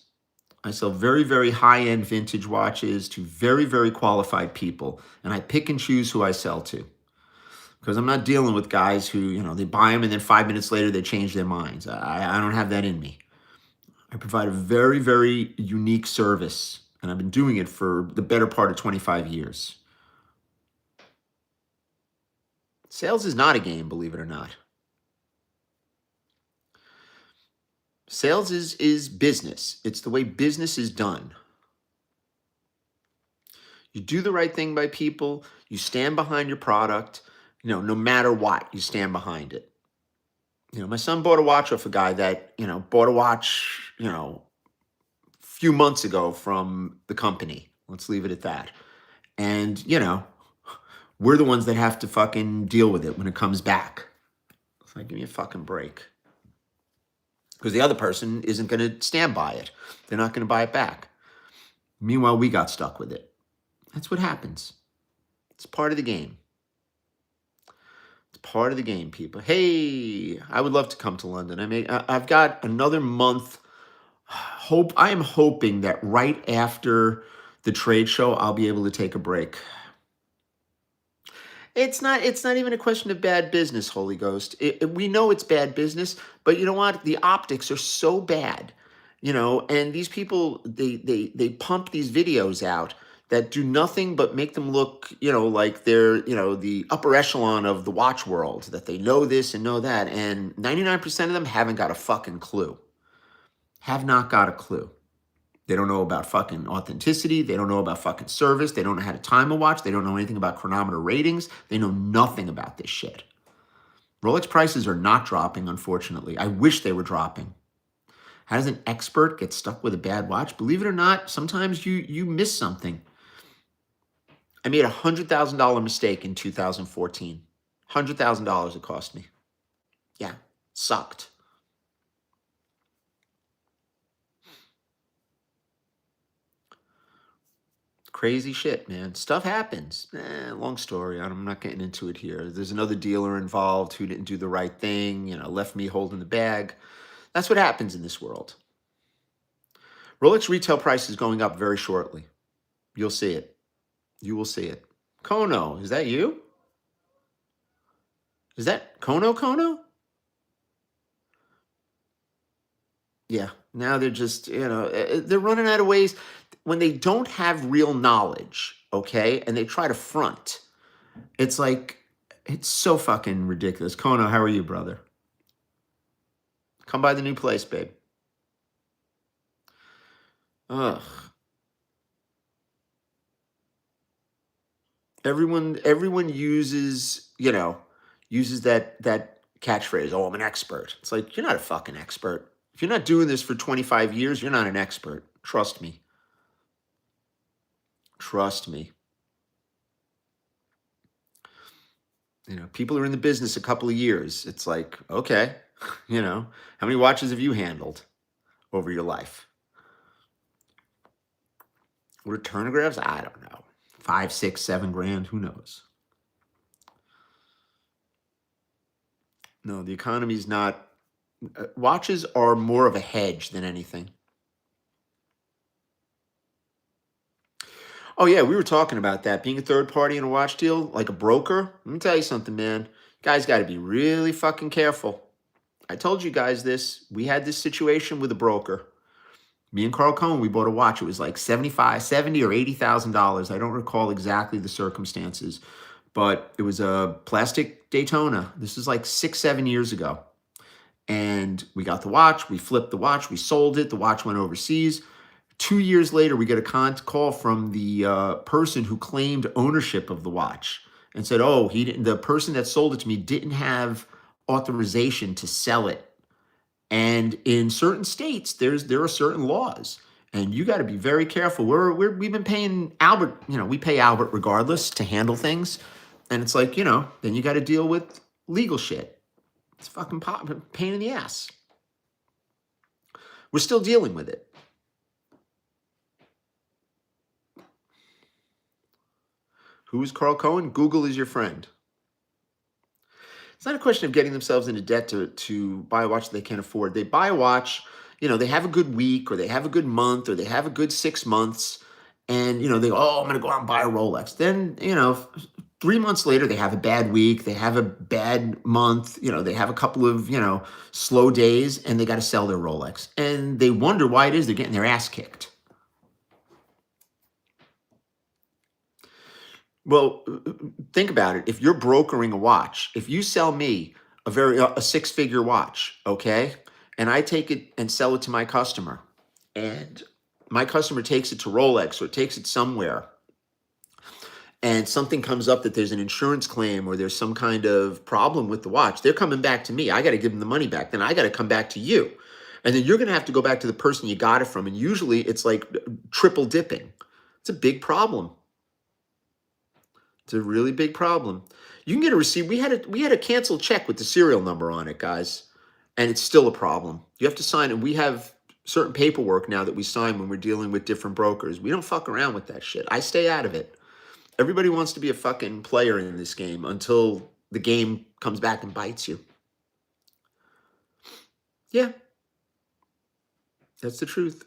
I sell very, very high end vintage watches to very, very qualified people. And I pick and choose who I sell to. Because I'm not dealing with guys who, they buy them and then 5 minutes later they change their minds. I don't have that in me. I provide a very, very unique service. And I've been doing it for the better part of 25 years. Sales is not a game, believe it or not. Sales is business. It's the way business is done. You do the right thing by people. You stand behind your product. No matter what, you stand behind it. My son bought a watch off a guy that, bought a watch, a few months ago from the company. Let's leave it at that. And, we're the ones that have to fucking deal with it when it comes back. It's like, give me a fucking break. Because the other person isn't going to stand by it. They're not going to buy it back. Meanwhile, we got stuck with it. That's what happens. It's part of the game. It's part of the game, people. Hey, I would love to come to London. I've got another month. I am hoping that right after the trade show, I'll be able to take a break. It's not even a question of bad business, Holy Ghost. We know it's bad business, but you know what? The optics are so bad, and these people, they pump these videos out that do nothing but make them look, like they're, the upper echelon of the watch world, that they know this and know that. And 99% of them haven't got a fucking clue. Have not got a clue. They don't know about fucking authenticity. They don't know about fucking service. They don't know how to time a watch. They don't know anything about chronometer ratings. They know nothing about this shit. Rolex prices are not dropping, unfortunately. I wish they were dropping. How does an expert get stuck with a bad watch? Believe it or not, sometimes you miss something. I made a $100,000 mistake in 2014. $100,000 it cost me. Yeah, sucked. Crazy shit, man. Stuff happens. Long story. I'm not getting into it here. There's another dealer involved who didn't do the right thing, left me holding the bag. That's what happens in this world. Rolex retail price is going up very shortly. You'll see it. You will see it. Kono, is that you? Is that Kono? Yeah. Now they're just, they're running out of ways when they don't have real knowledge, okay? And they try to front. It's like, it's so fucking ridiculous. Kono, how are you, brother? Come by the new place, babe. Ugh. Everyone uses, uses that catchphrase, oh, I'm an expert. It's like, you're not a fucking expert. If you're not doing this for 25 years, you're not an expert. Trust me. Trust me. You know, people are in the business a couple of years. It's like, okay, you know, how many watches have you handled over your life? Returnographs? I don't know. 5, 6, 7 grand. Who knows? No, the economy's not. Watches are more of a hedge than anything. Oh yeah, we were talking about that. Being a third party in a watch deal, like a broker. Let me tell you something, man. You guys got to be really fucking careful. I told you guys this. We had this situation with a broker. Me and Carl Cohen, we bought a watch. It was like 75, 70 or $80,000. I don't recall exactly the circumstances, but it was a plastic Daytona. This is like 6, 7 years ago. And we got the watch. We flipped the watch. We sold it. The watch went overseas. 2 years later, we get a call from the person who claimed ownership of the watch and said, "Oh, he didn't. The person that sold it to me didn't have authorization to sell it." And in certain states, there are certain laws, and you got to be very careful. We've been paying Albert. You know, we pay Albert regardless to handle things, and it's like, you know, then you got to deal with legal shit. It's fucking pain in the ass. We're still dealing with it. Who is Carl Cohen? Google is your friend. It's not a question of getting themselves into debt to buy a watch they can't afford. They buy a watch, you know, they have a good week or they have a good month or they have a good 6 months and, you know, they go, "Oh, I'm going to go out and buy a Rolex." Then, you know, 3 months later, they have a bad week. They have a bad month. You know, they have a couple of, you know, slow days and they got to sell their Rolex. And they wonder why it is they're getting their ass kicked. Well, think about it. If you're brokering a watch, if you sell me a 6-figure watch, okay, and I take it and sell it to my customer, and my customer takes it to Rolex or takes it somewhere, and something comes up that there's an insurance claim or there's some kind of problem with the watch, they're coming back to me. I got to give them the money back. Then I got to come back to you, and then you're going to have to go back to the person you got it from, and usually it's like triple dipping. It's a big problem. It's a really big problem. You can get a receipt. We had a canceled check with the serial number on it, guys, and it's still a problem. You have to sign it. We have certain paperwork now that we sign when we're dealing with different brokers. We don't fuck around with that shit. I stay out of it. Everybody wants to be a fucking player in this game until the game comes back and bites you. Yeah, that's the truth.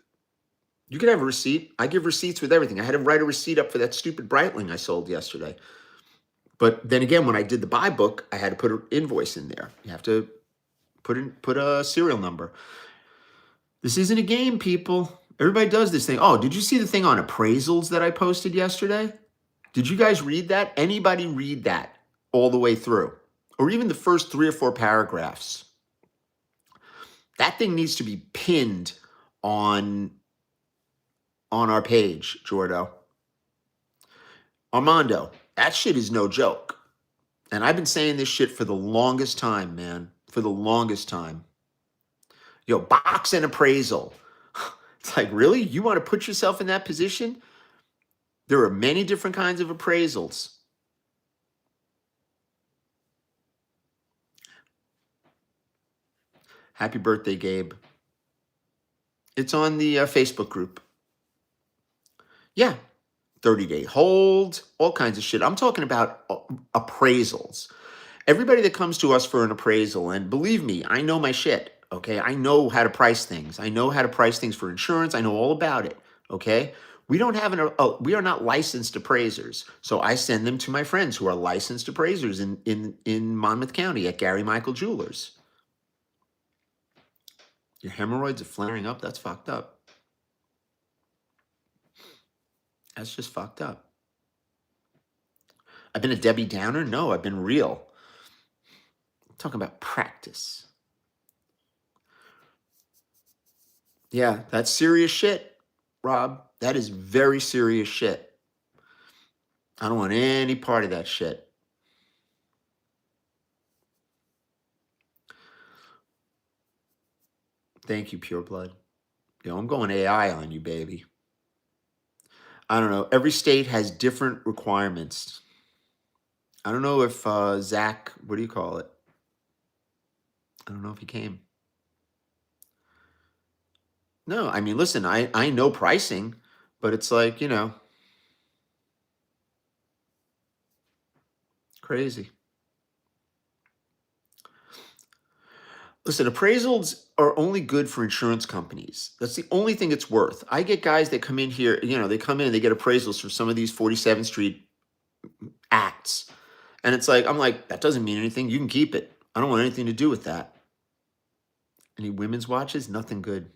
You could have a receipt. I give receipts with everything. I had to write a receipt up for that stupid Breitling I sold yesterday. But then again, when I did the buy book, I had to put an invoice in there. You have to put a serial number. This isn't a game, people. Everybody does this thing. Oh, did you see the thing on appraisals that I posted yesterday? Did you guys read that? Anybody read that all the way through? Or even the first 3 or 4 paragraphs? That thing needs to be pinned on our page, Jordo. Armando, that shit is no joke. And I've been saying this shit for the longest time, man. For the longest time. Yo, box and appraisal. It's like, really? You want to put yourself in that position? There are many different kinds of appraisals. Happy birthday, Gabe. It's on the Facebook group. Yeah. 30-day hold, all kinds of shit. I'm talking about appraisals. Everybody that comes to us for an appraisal, and believe me, I know my shit, okay? I know how to price things. I know how to price things for insurance. I know all about it, okay? We don't have we are not licensed appraisers. So I send them to my friends who are licensed appraisers in Monmouth County at Gary Michael Jewelers. Your hemorrhoids are flaring up. That's fucked up. That's just fucked up. I've been a Debbie Downer? No, I've been real. I'm talking about practice. Yeah, that's serious shit, Rob. That is very serious shit. I don't want any part of that shit. Thank you, Pure Blood. Yo, I'm going AI on you, baby. I don't know. Every state has different requirements. I don't know if Zach, what do you call it? I don't know if he came. No, I mean, listen, I know pricing, but it's like, crazy. Listen, appraisals are only good for insurance companies. That's the only thing it's worth. I get guys that come in here, they come in and they get appraisals for some of these 47th Street acts. And it's like, I'm like, that doesn't mean anything. You can keep it. I don't want anything to do with that. Any women's watches? Nothing good.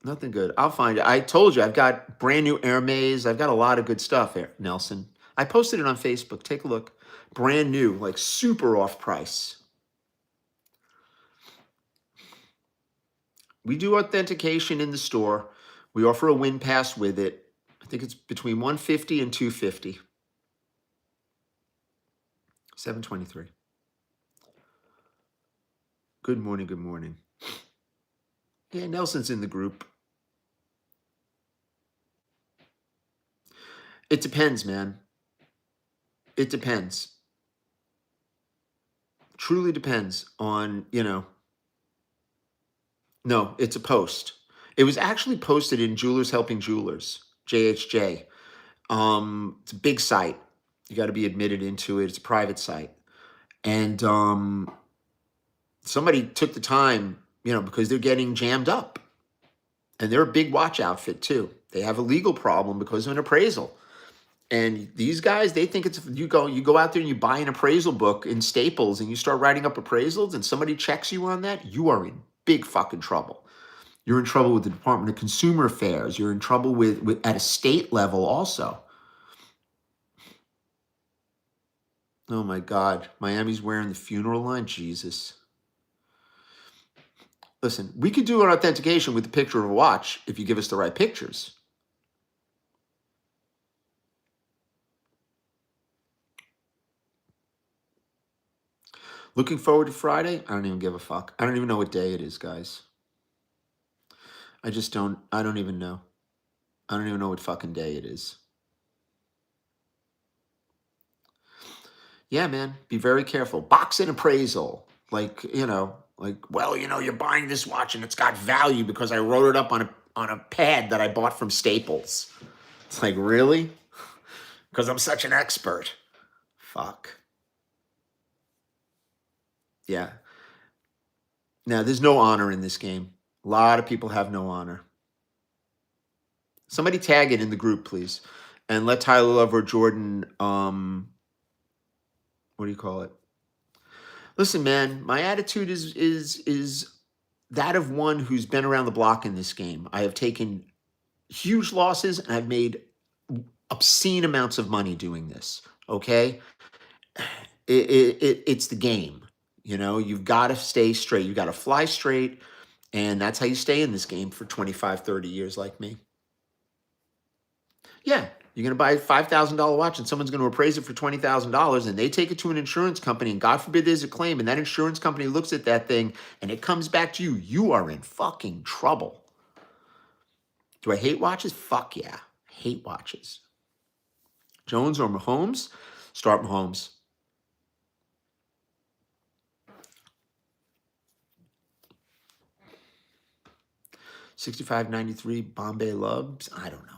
Nothing good. I'll find it. I told you, I've got brand new Hermes. I've got a lot of good stuff here, Nelson. I posted it on Facebook. Take a look. Brand new, like super off price. We do authentication in the store. We offer a win pass with it. I think it's between 150 and 250. 723. Good morning, good morning. Yeah, Nelson's in the group. It depends, man. It depends. Truly depends on, No, it's a post. It was actually posted in Jewelers Helping Jewelers, JHJ. It's a big site. You got to be admitted into it. It's a private site. And somebody took the time, because they're getting jammed up. And they're a big watch outfit too. They have a legal problem because of an appraisal. And these guys, they think it's you go out there and you buy an appraisal book in Staples and you start writing up appraisals and somebody checks you on that, you are in big fucking trouble. You're in trouble with the Department of Consumer Affairs. You're in trouble with at a state level also. Oh my God. Miami's wearing the funeral line. Jesus. Listen, we could do an authentication with the picture of a watch if you give us the right pictures. Looking forward to Friday? I don't even give a fuck. I don't even know what day it is, guys. I don't even know. I don't even know what fucking day it is. Yeah, man, be very careful. Box and appraisal. Like, you're buying this watch and it's got value because I wrote it up on a pad that I bought from Staples. It's like, really? Because I'm such an expert. Fuck. Yeah. Now, there's no honor in this game. A lot of people have no honor. Somebody tag it in the group, please. And let Tyler Love or Jordan, what do you call it? Listen, man, my attitude is that of one who's been around the block in this game. I have taken huge losses and I've made obscene amounts of money doing this. Okay, it's the game. You've got to stay straight. You got to fly straight, and that's how you stay in this game for 25, 30 years, like me. Yeah, you're going to buy a $5,000 watch and someone's going to appraise it for $20,000 and they take it to an insurance company and God forbid there's a claim and that insurance company looks at that thing and it comes back to you. You are in fucking trouble. Do I hate watches? Fuck yeah. I hate watches. Jones or Mahomes? Start Mahomes. $65.93 Bombay Lubs? I don't know.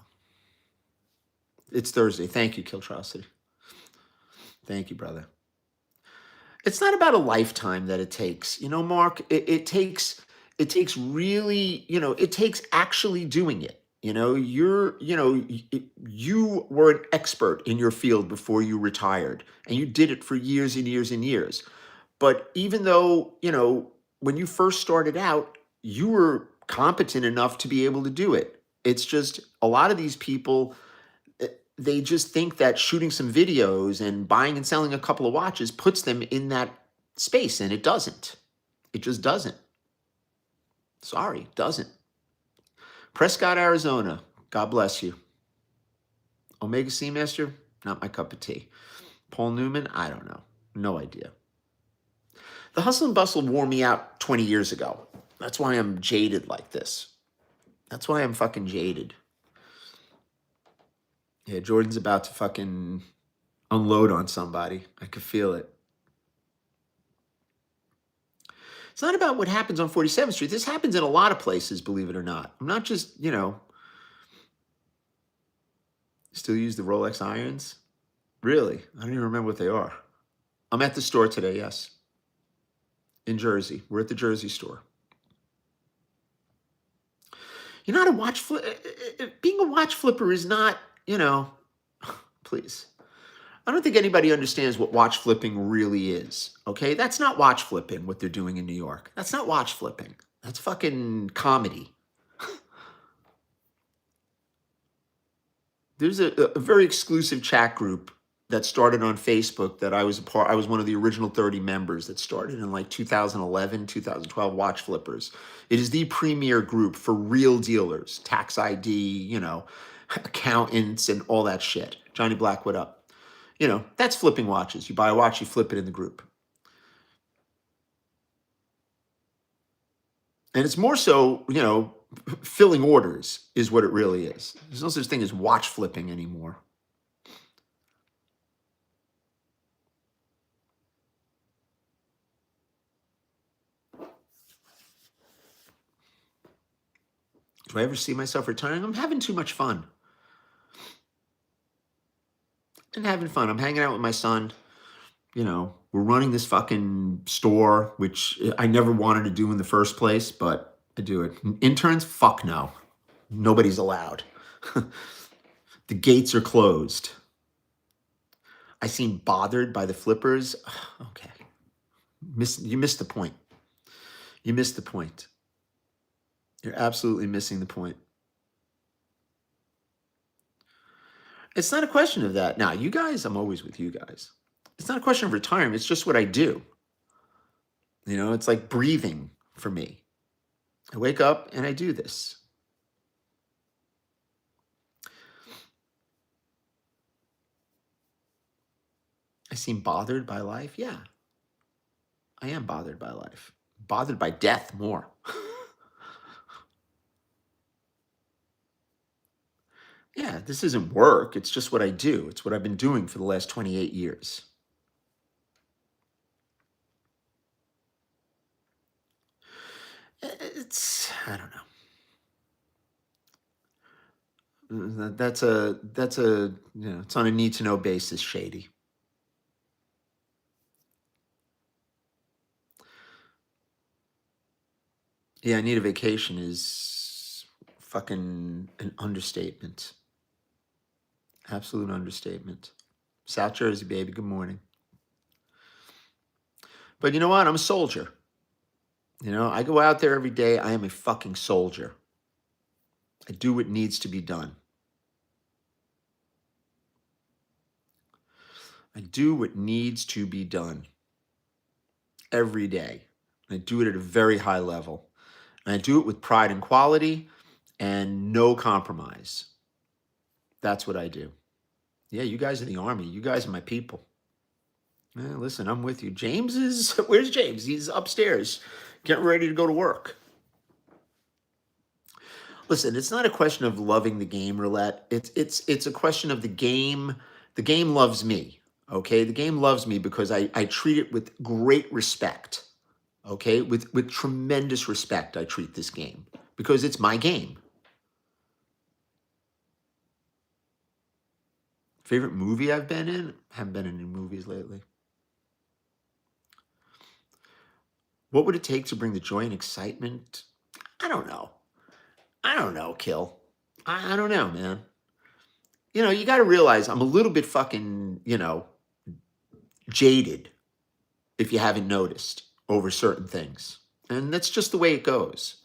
It's Thursday. Thank you, Kiltrosity. Thank you, brother. It's not about a lifetime that it takes. Mark, it takes really, it takes actually doing it. You were an expert in your field before you retired and you did it for years and years and years. But even though, when you first started out, you were competent enough to be able to do it. It's just a lot of these people, they just think that shooting some videos and buying and selling a couple of watches puts them in that space, and it doesn't. It just doesn't. Sorry, doesn't. Prescott, Arizona. God bless you. Omega Seamaster, not my cup of tea. Paul Newman, I don't know. No idea. The hustle and bustle wore me out 20 years ago. That's why I'm jaded like this. That's why I'm fucking jaded. Yeah, Jordan's about to fucking unload on somebody. I could feel it. It's not about what happens on 47th Street. This happens in a lot of places, believe it or not. I'm not just, still use the Rolex irons. Really? I don't even remember what they are. I'm at the store today, yes. In Jersey. We're at the Jersey store. You're not a watch flipper. Being a watch flipper is not, please. I don't think anybody understands what watch flipping really is. Okay? That's not watch flipping, what they're doing in New York. That's not watch flipping. That's fucking comedy. There's a very exclusive chat group that started on Facebook that I was a part. I was one of the original 30 members that started in like 2011, 2012. Watch Flippers. It is the premier group for real dealers, tax ID, accountants, and all that shit. Johnny Black, what up? That's flipping watches. You buy a watch, you flip it in the group. And it's more so, filling orders is what it really is. There's no such thing as watch flipping anymore. Do I ever see myself retiring? I'm having too much fun. And having fun. I'm hanging out with my son. We're running this fucking store, which I never wanted to do in the first place, but I do it. Interns? Fuck no. Nobody's allowed. The gates are closed. I seem bothered by the flippers. Okay. You missed the point. You missed the point. You're absolutely missing the point. It's not a question of that. Now, you guys, I'm always with you guys. It's not a question of retirement. It's just what I do. It's like breathing for me. I wake up and I do this. I seem bothered by life. Yeah, I am bothered by life. Bothered by death more. Yeah, this isn't work. It's just what I do. It's what I've been doing for the last 28 years. I don't know. That's it's on a need to know basis, Shady. Yeah, I need a vacation is fucking an understatement. Absolute understatement. South Jersey, baby. Good morning. But you know what? I'm a soldier. I go out there every day. I am a fucking soldier. I do what needs to be done. I do what needs to be done every day. I do it at a very high level. And I do it with pride and quality and no compromise. That's what I do. Yeah, you guys are the Army. You guys are my people. Listen, I'm with you. Where's James? He's upstairs, getting ready to go to work. Listen, it's not a question of loving the game, Roulette. It's a question of the game. The game loves me. Okay, the game loves me because I treat it with great respect. Okay, with tremendous respect, I treat this game because it's my game. Favorite movie I've been in? Haven't been in any movies lately. What would it take to bring the joy and excitement? I don't know. Kill. I don't know, man. You got to realize I'm a little bit fucking, jaded, if you haven't noticed, over certain things. And that's just the way it goes,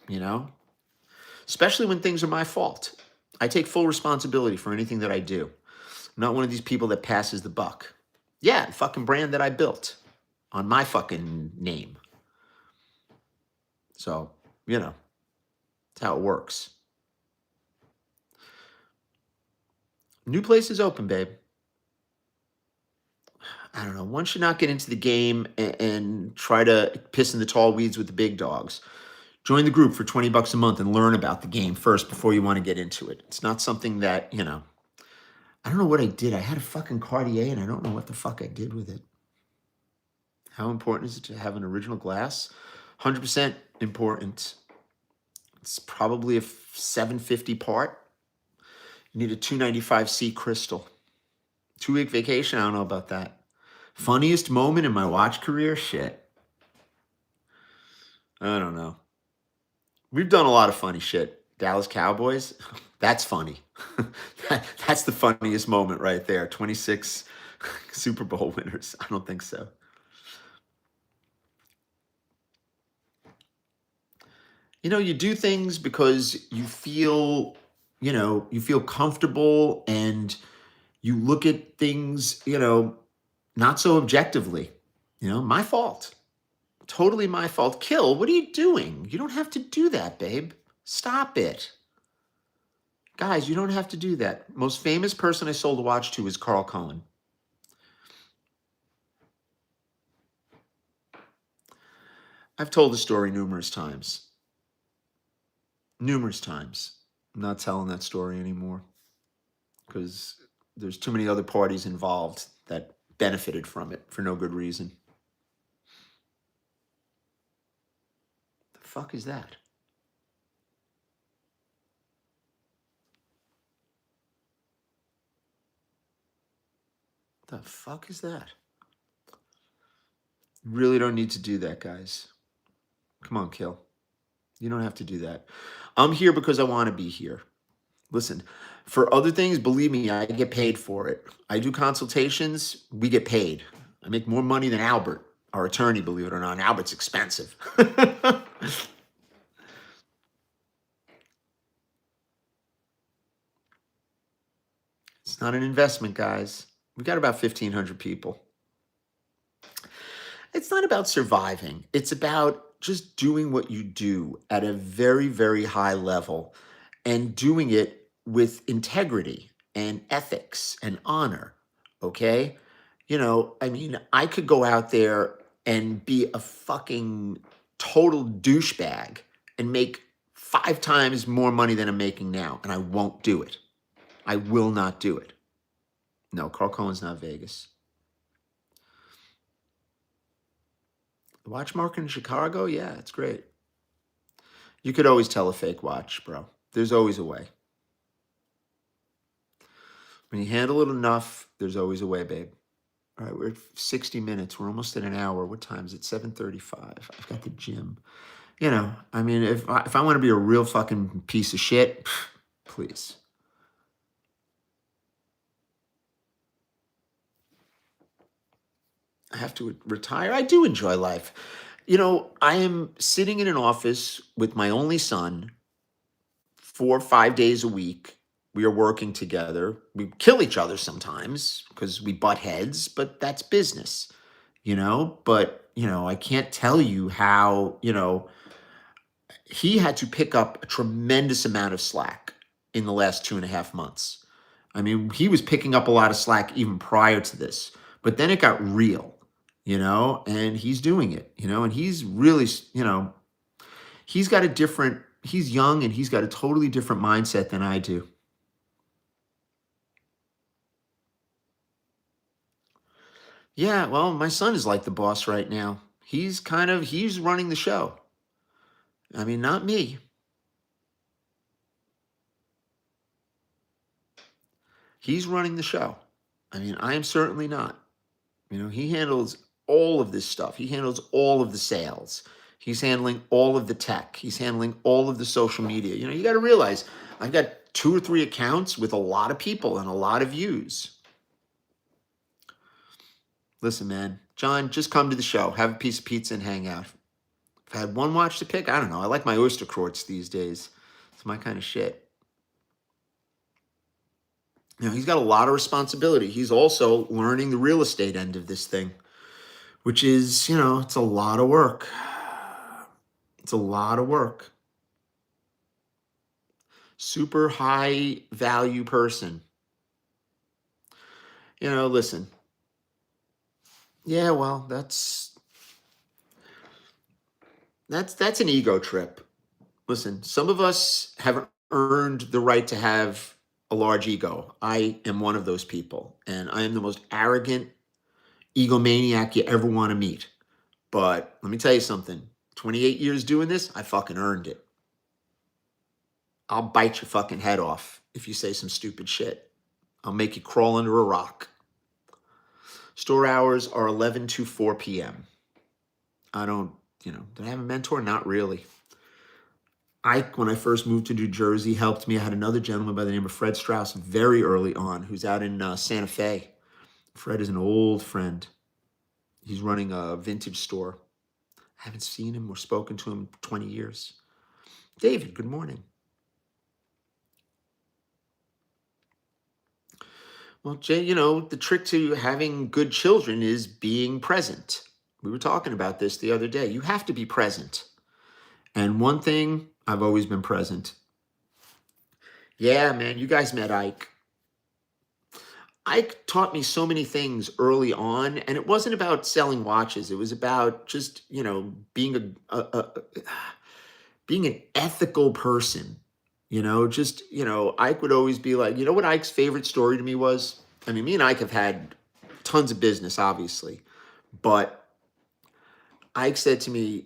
especially when things are my fault. I take full responsibility for anything that I do. I'm not one of these people that passes the buck. Yeah, the fucking brand that I built on my fucking name. So, that's how it works. New place is open, babe. I don't know. One should not get into the game and try to piss in the tall weeds with the big dogs. Join the group for $20 a month and learn about the game first before you want to get into it. It's not something that, I don't know what I did. I had a fucking Cartier and I don't know what the fuck I did with it. How important is it to have an original glass? 100% important. It's probably a 750 part. You need a 295C crystal. 2-week vacation? I don't know about that. Funniest moment in my watch career? Shit. I don't know. We've done a lot of funny shit. Dallas Cowboys? That's funny. That's the funniest moment right there. 26 Super Bowl winners. I don't think so. You know, you do things because you feel, you feel comfortable and you look at things, not so objectively. My fault. Totally my fault. Kill, what are you doing? You don't have to do that, babe. Stop it. Guys, you don't have to do that. Most famous person I sold a watch to is Carl Cohen. I've told the story numerous times. Numerous times. I'm not telling that story anymore because there's too many other parties involved that benefited from it for no good reason. The fuck is that? The fuck is that? Really don't need to do that, guys. Come on, Kill. You don't have to do that. I'm here because I want to be here. Listen, for other things, believe me, I get paid for it. I do consultations, we get paid. I make more money than Albert, our attorney, believe it or not. And Albert's expensive. It's not an investment, guys. We got about 1,500 people. It's not about surviving. It's about just doing what you do at a very, very high level and doing it with integrity and ethics and honor. Okay? I could go out there and be a fucking total douchebag and make 5 times more money than I'm making now, and I won't do it. I will not do it. No, Carl Cohen's not Vegas. The watch market in Chicago? Yeah, it's great. You could always tell a fake watch, bro. There's always a way. When you handle it enough, there's always a way, babe. All right, we're at 60 minutes. We're almost at an hour. What time is it? 7:35. I've got the gym. If I want to be a real fucking piece of shit, please. I have to retire. I do enjoy life. I am sitting in an office with my only son 4 or 5 days a week. We are working together. We kill each other sometimes because we butt heads, but that's business, But, I can't tell you how, he had to pick up a tremendous amount of slack in the last 2.5 months. He was picking up a lot of slack even prior to this, but then it got real, and he's doing it, and he's really, he's got he's young and he's got a totally different mindset than I do. Yeah, well, my son is like the boss right now. He's running the show. Not me. He's running the show. I am certainly not. He handles all of this stuff. He handles all of the sales. He's handling all of the tech. He's handling all of the social media. You got to realize I've got 2 or 3 accounts with a lot of people and a lot of views. Listen, man, John, just come to the show, have a piece of pizza and hang out. If I had one watch to pick, I don't know. I like my oyster quartz these days. It's my kind of shit. He's got a lot of responsibility. He's also learning the real estate end of this thing, which is, it's a lot of work. It's a lot of work. Super high value person. Listen. Yeah, well, that's an ego trip. Listen, some of us have earned the right to have a large ego. I am one of those people, and I am the most arrogant egomaniac you ever want to meet. But let me tell you something. 28 years doing this, I fucking earned it. I'll bite your fucking head off if you say some stupid shit. I'll make you crawl under a rock. Store hours are 11 to 4 p.m. I don't, did I have a mentor? Not really. Ike, when I first moved to New Jersey, helped me. I had another gentleman by the name of Fred Strauss very early on, who's out in Santa Fe. Fred is an old friend. He's running a vintage store. I haven't seen him or spoken to him in 20 years. David, good morning. Well, Jay, the trick to having good children is being present. We were talking about this the other day. You have to be present. And one thing, I've always been present. Yeah, man, you guys met Ike. Ike taught me so many things early on, and it wasn't about selling watches. It was about just, being being an ethical person. Ike would always be like, what Ike's favorite story to me was? I mean, me and Ike have had tons of business, obviously, but Ike said to me,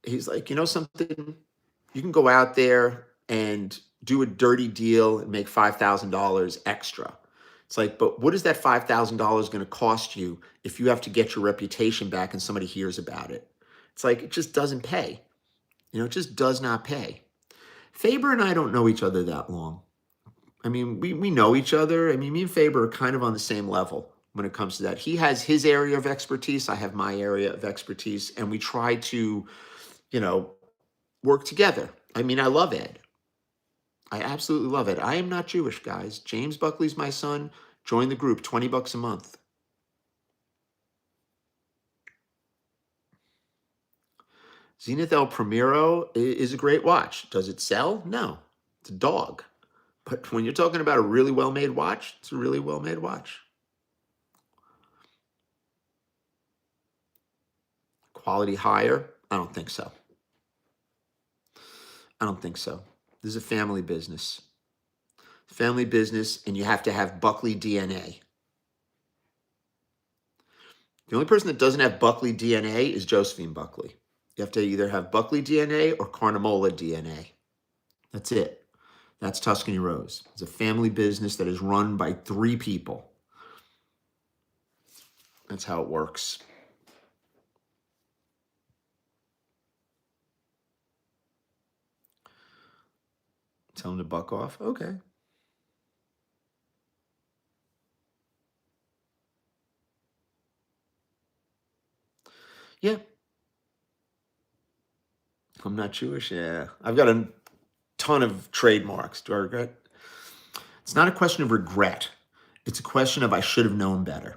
he's like, something, you can go out there and do a dirty deal and make $5,000 extra. It's like, but what is that $5,000 going to cost you if you have to get your reputation back and somebody hears about it? It's like, it just doesn't pay. It just does not pay. Faber and I don't know each other that long. I mean, we know each other. I mean, me and Faber are kind of on the same level when it comes to that. He has his area of expertise. I have my area of expertise. And we try to, work together. I mean, I love Ed. I absolutely love it. I am not Jewish, guys. James Buckley's my son. Join the group, $20 a month. Zenith El Primero is a great watch. Does it sell? No. It's a dog. But when you're talking about a really well-made watch, it's a really well-made watch. Quality higher? I don't think so. I don't think so. This is a family business. Family business, and you have to have Buckley DNA. The only person that doesn't have Buckley DNA is Josephine Buckley. You have to either have Buckley DNA or Carnamola DNA. That's it. That's Tuscany Rose. It's a family business that is run by 3 people. That's how it works. Tell him to buck off? Okay. Yeah. I'm not Jewish. Yeah. I've got a ton of trademarks. Do I regret? It's not a question of regret. It's a question of I should have known better.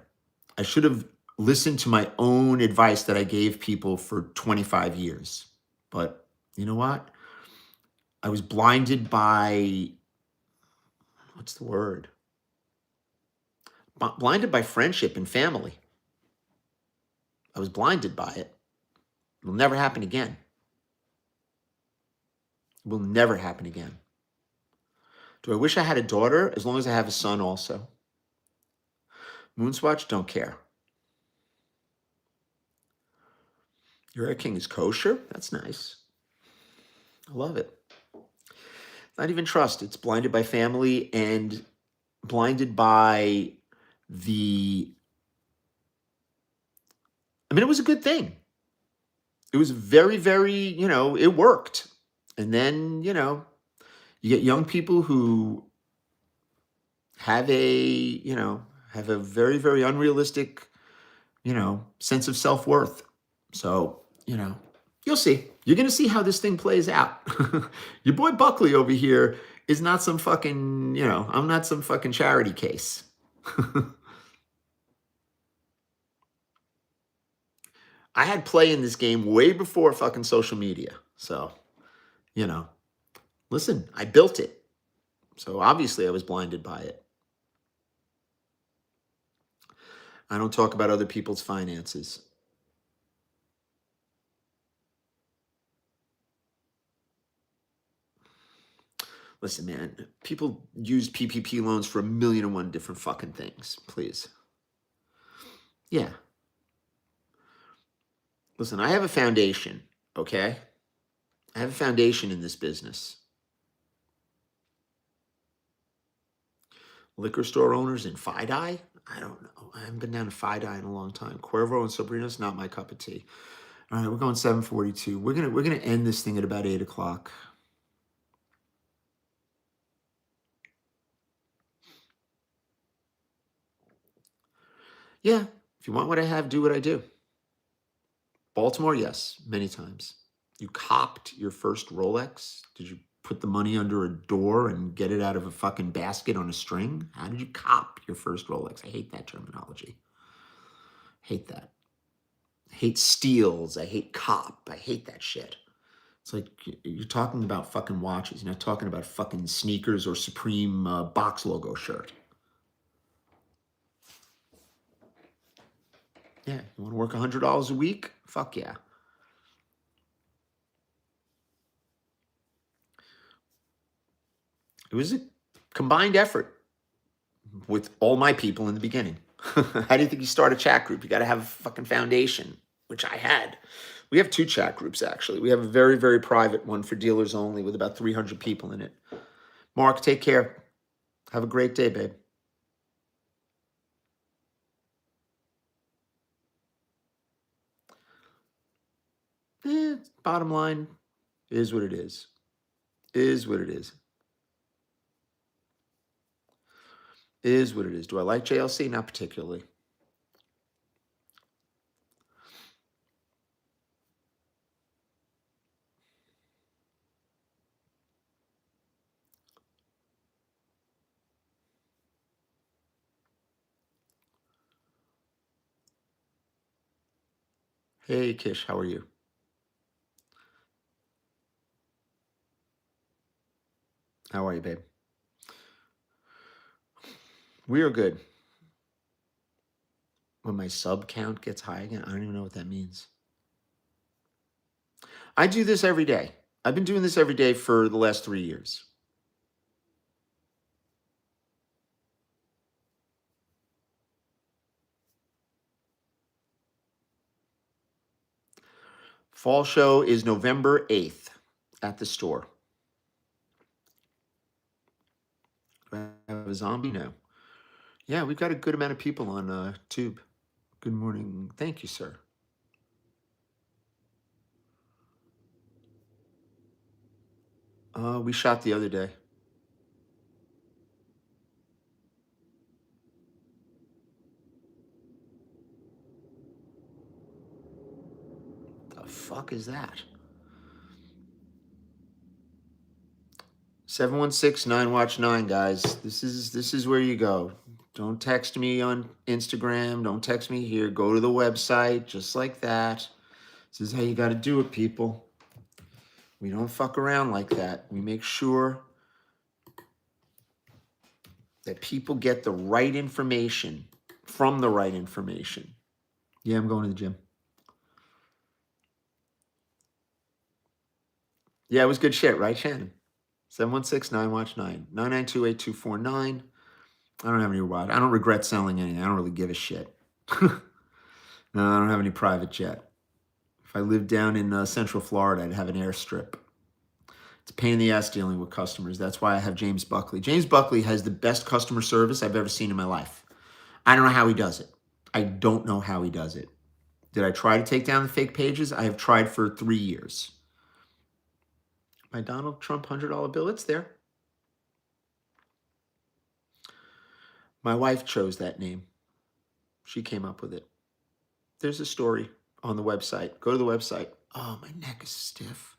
I should have listened to my own advice that I gave people for 25 years. But you know what? I was blinded by, what's the word? Blinded by friendship and family. I was blinded by it. It will never happen again. It will never happen again. Do I wish I had a daughter? As long as I have a son also. Moonswatch, don't care. Your Air King is kosher? That's nice. I love it. Not even trust. It's blinded by family and blinded by it was a good thing. It was very, very, it worked. And then, you get young people who have have a very, very unrealistic, sense of self-worth. So, you'll see. You're going to see how this thing plays out. Your boy Buckley over here is not some fucking, I'm not some fucking charity case. I had play in this game way before fucking social media. So, listen, I built it. So obviously I was blinded by it. I don't talk about other people's finances. Listen, man, people use PPP loans for 1,000,001 different fucking things. Please. Yeah. Listen, I have a foundation, okay? I have a foundation in this business. Liquor store owners in Fidei? I don't know. I haven't been down to Fidei in a long time. Cuervo and Sabrina's not my cup of tea. All right, we're going 7:42. We're gonna end this thing at about 8 o'clock. Yeah, if you want what I have, do what I do. Baltimore, yes, many times. You copped your first Rolex? Did you put the money under a door and get it out of a fucking basket on a string? How did you cop your first Rolex? I hate that terminology. Hate that. I hate steals. I hate cop. I hate that shit. It's like you're talking about fucking watches. You're not talking about fucking sneakers or Supreme box logo shirt. Yeah, you want to work $100 a week? Fuck yeah. It was a combined effort with all my people in the beginning. How do you think you start a chat group? You got to have a fucking foundation, which I had. We have 2 chat groups, actually. We have a very, very private one for dealers only with about 300 people in it. Mark, take care. Have a great day, babe. Bottom line is what it is. Is what it is. Is what it is. Do I like JLC? Not particularly. Hey, Kish, how are you? How are you, babe? We are good. When my sub count gets high again, I don't even know what that means. I do this every day. I've been doing this every day for the last 3 years. Fall show is November 8th at the store. Do I have a zombie? No. Yeah, we've got a good amount of people on Tube. Good morning. Thank you, sir. We shot the other day. The fuck is that? 716-9watch-9, guys. This is where you go. Don't text me on Instagram. Don't text me here. Go to the website, just like that. This is how you got to do it, people. We don't fuck around like that. We make sure that people get the right information from the right information. Yeah, I'm going to the gym. Yeah, it was good shit, right, Shannon? 716-9watch-9. 992-8249. I don't have any rod. I don't regret selling anything. I don't really give a shit. No, I don't have any private jet. If I lived down in Central Florida, I'd have an airstrip. It's a pain in the ass dealing with customers. That's why I have James Buckley. James Buckley has the best customer service I've ever seen in my life. I don't know how he does it. I don't know how he does it. Did I try to take down the fake pages? I have tried for 3 years. My Donald Trump $100 bill, it's there. My wife chose that name. She came up with it. There's a story on the website. Go to the website. Oh, my neck is stiff.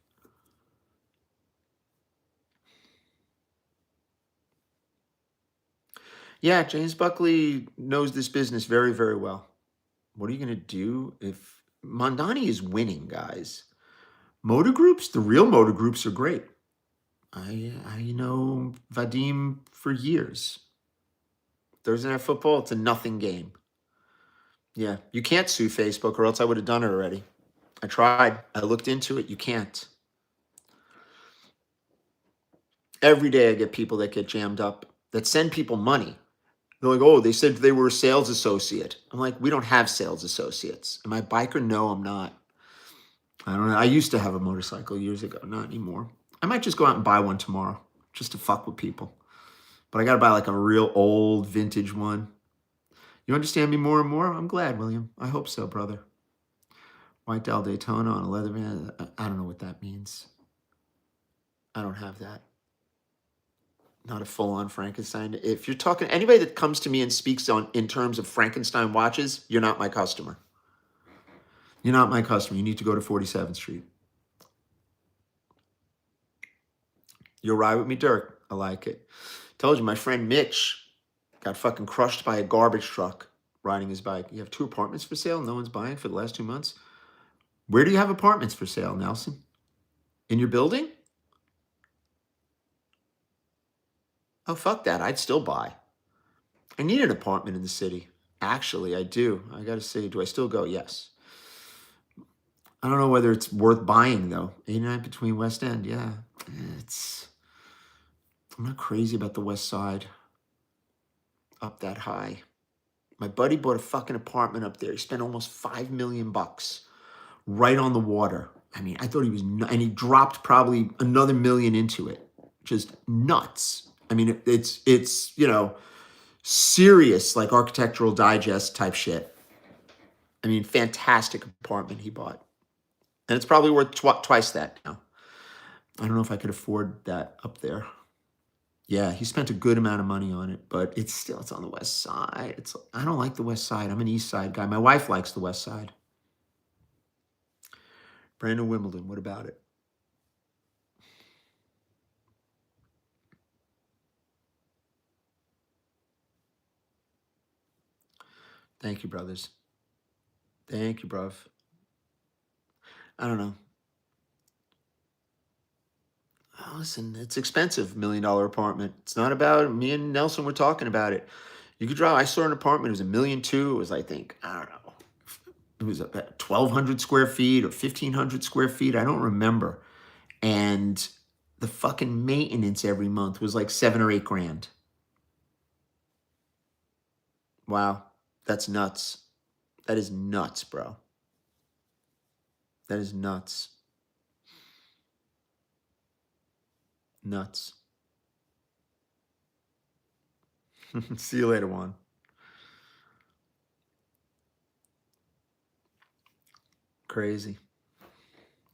Yeah, James Buckley knows this business very, very well. What are you going to do if Mondani is winning, guys? Motor groups, the real motor groups are great. I know Vadim for years. Thursday Night Football, it's a nothing game. Yeah, you can't sue Facebook or else I would have done it already. I tried. I looked into it. You can't. Every day I get people that get jammed up, that send people money. They're like, oh, they said they were a sales associate. I'm like, we don't have sales associates. Am I a biker? No, I'm not. I don't know. I used to have a motorcycle years ago, not anymore. I might just go out and buy one tomorrow just to fuck with people. But I got to buy like a real old vintage one. You understand me more and more? I'm glad, William. I hope so, brother. White Dell Daytona on a leather van. I don't know what that means. I don't have that. Not a full-on Frankenstein. If you're talking, anybody that comes to me and speaks on in terms of Frankenstein watches, you're not my customer. You're not my customer. You need to go to 47th Street. You'll ride with me, Dirk. I like it. Told you, my friend Mitch got fucking crushed by a garbage truck riding his bike. You have 2 apartments for sale? No one's buying for the last 2 months? Where do you have apartments for sale, Nelson? In your building? Oh, fuck that. I'd still buy. I need an apartment in the city. Actually, I do. I got to say, do I still go? Yes. I don't know whether it's worth buying, though. 89 between West End. Yeah. I'm not crazy about the West Side up that high. My buddy bought a fucking apartment up there. He spent almost $5 million right on the water. I mean, I thought he was, and he dropped probably another $1 million into it. Just nuts. I mean, it's serious, like Architectural Digest type shit. I mean, fantastic apartment he bought. And it's probably worth twice that now. I don't know if I could afford that up there. Yeah, he spent a good amount of money on it, but it's on the West Side. I don't like the West Side. I'm an East Side guy. My wife likes the West Side. Brandon Wimbledon, what about it? Thank you, brothers. Thank you, bruv. I don't know. Oh, listen, it's expensive, $1 million apartment. It's not about me and Nelson were talking about it. You could drive. I saw an apartment. It was $1.2 million. It was, I think, I don't know. It was about 1,200 square feet or 1,500 square feet. I don't remember. And the fucking maintenance every month was like $7 or $8 grand. Wow, that's nuts. That is nuts, bro. That is nuts. Nuts. See you later, Juan. Crazy.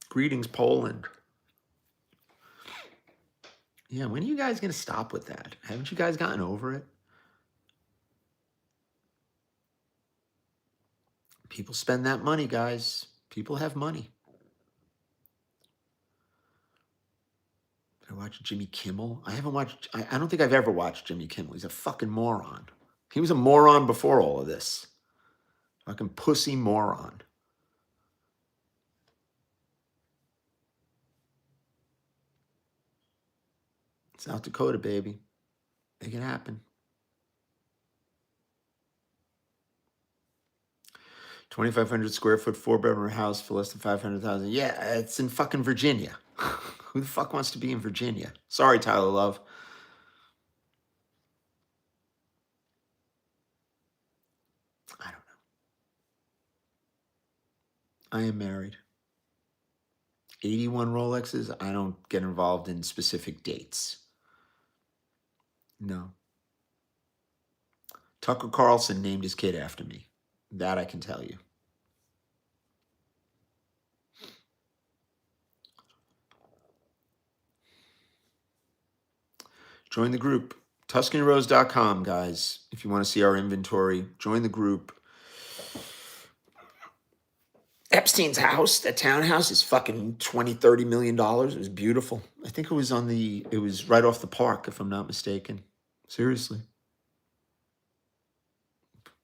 Greetings, Poland. Yeah, when are you guys going to stop with that? Haven't you guys gotten over it? People spend that money, guys. People have money. Did I watch Jimmy Kimmel? I haven't watched, I don't think I've ever watched Jimmy Kimmel. He's a fucking moron. He was a moron before all of this. Fucking pussy moron. South Dakota, baby. Make it happen. 2,500 square foot, 4-bedroom house for less than 500,000. Yeah, it's in fucking Virginia. Who the fuck wants to be in Virginia? Sorry, Tyler Love. I don't know. I am married. 81 Rolexes. I don't get involved in specific dates. No. Tucker Carlson named his kid after me. That I can tell you. Join the group. TuscanyRose.com, guys. If you want to see our inventory, join the group. Epstein's house, that townhouse, is fucking $20-30 million. It was beautiful. I think it was right off the park, if I'm not mistaken. Seriously.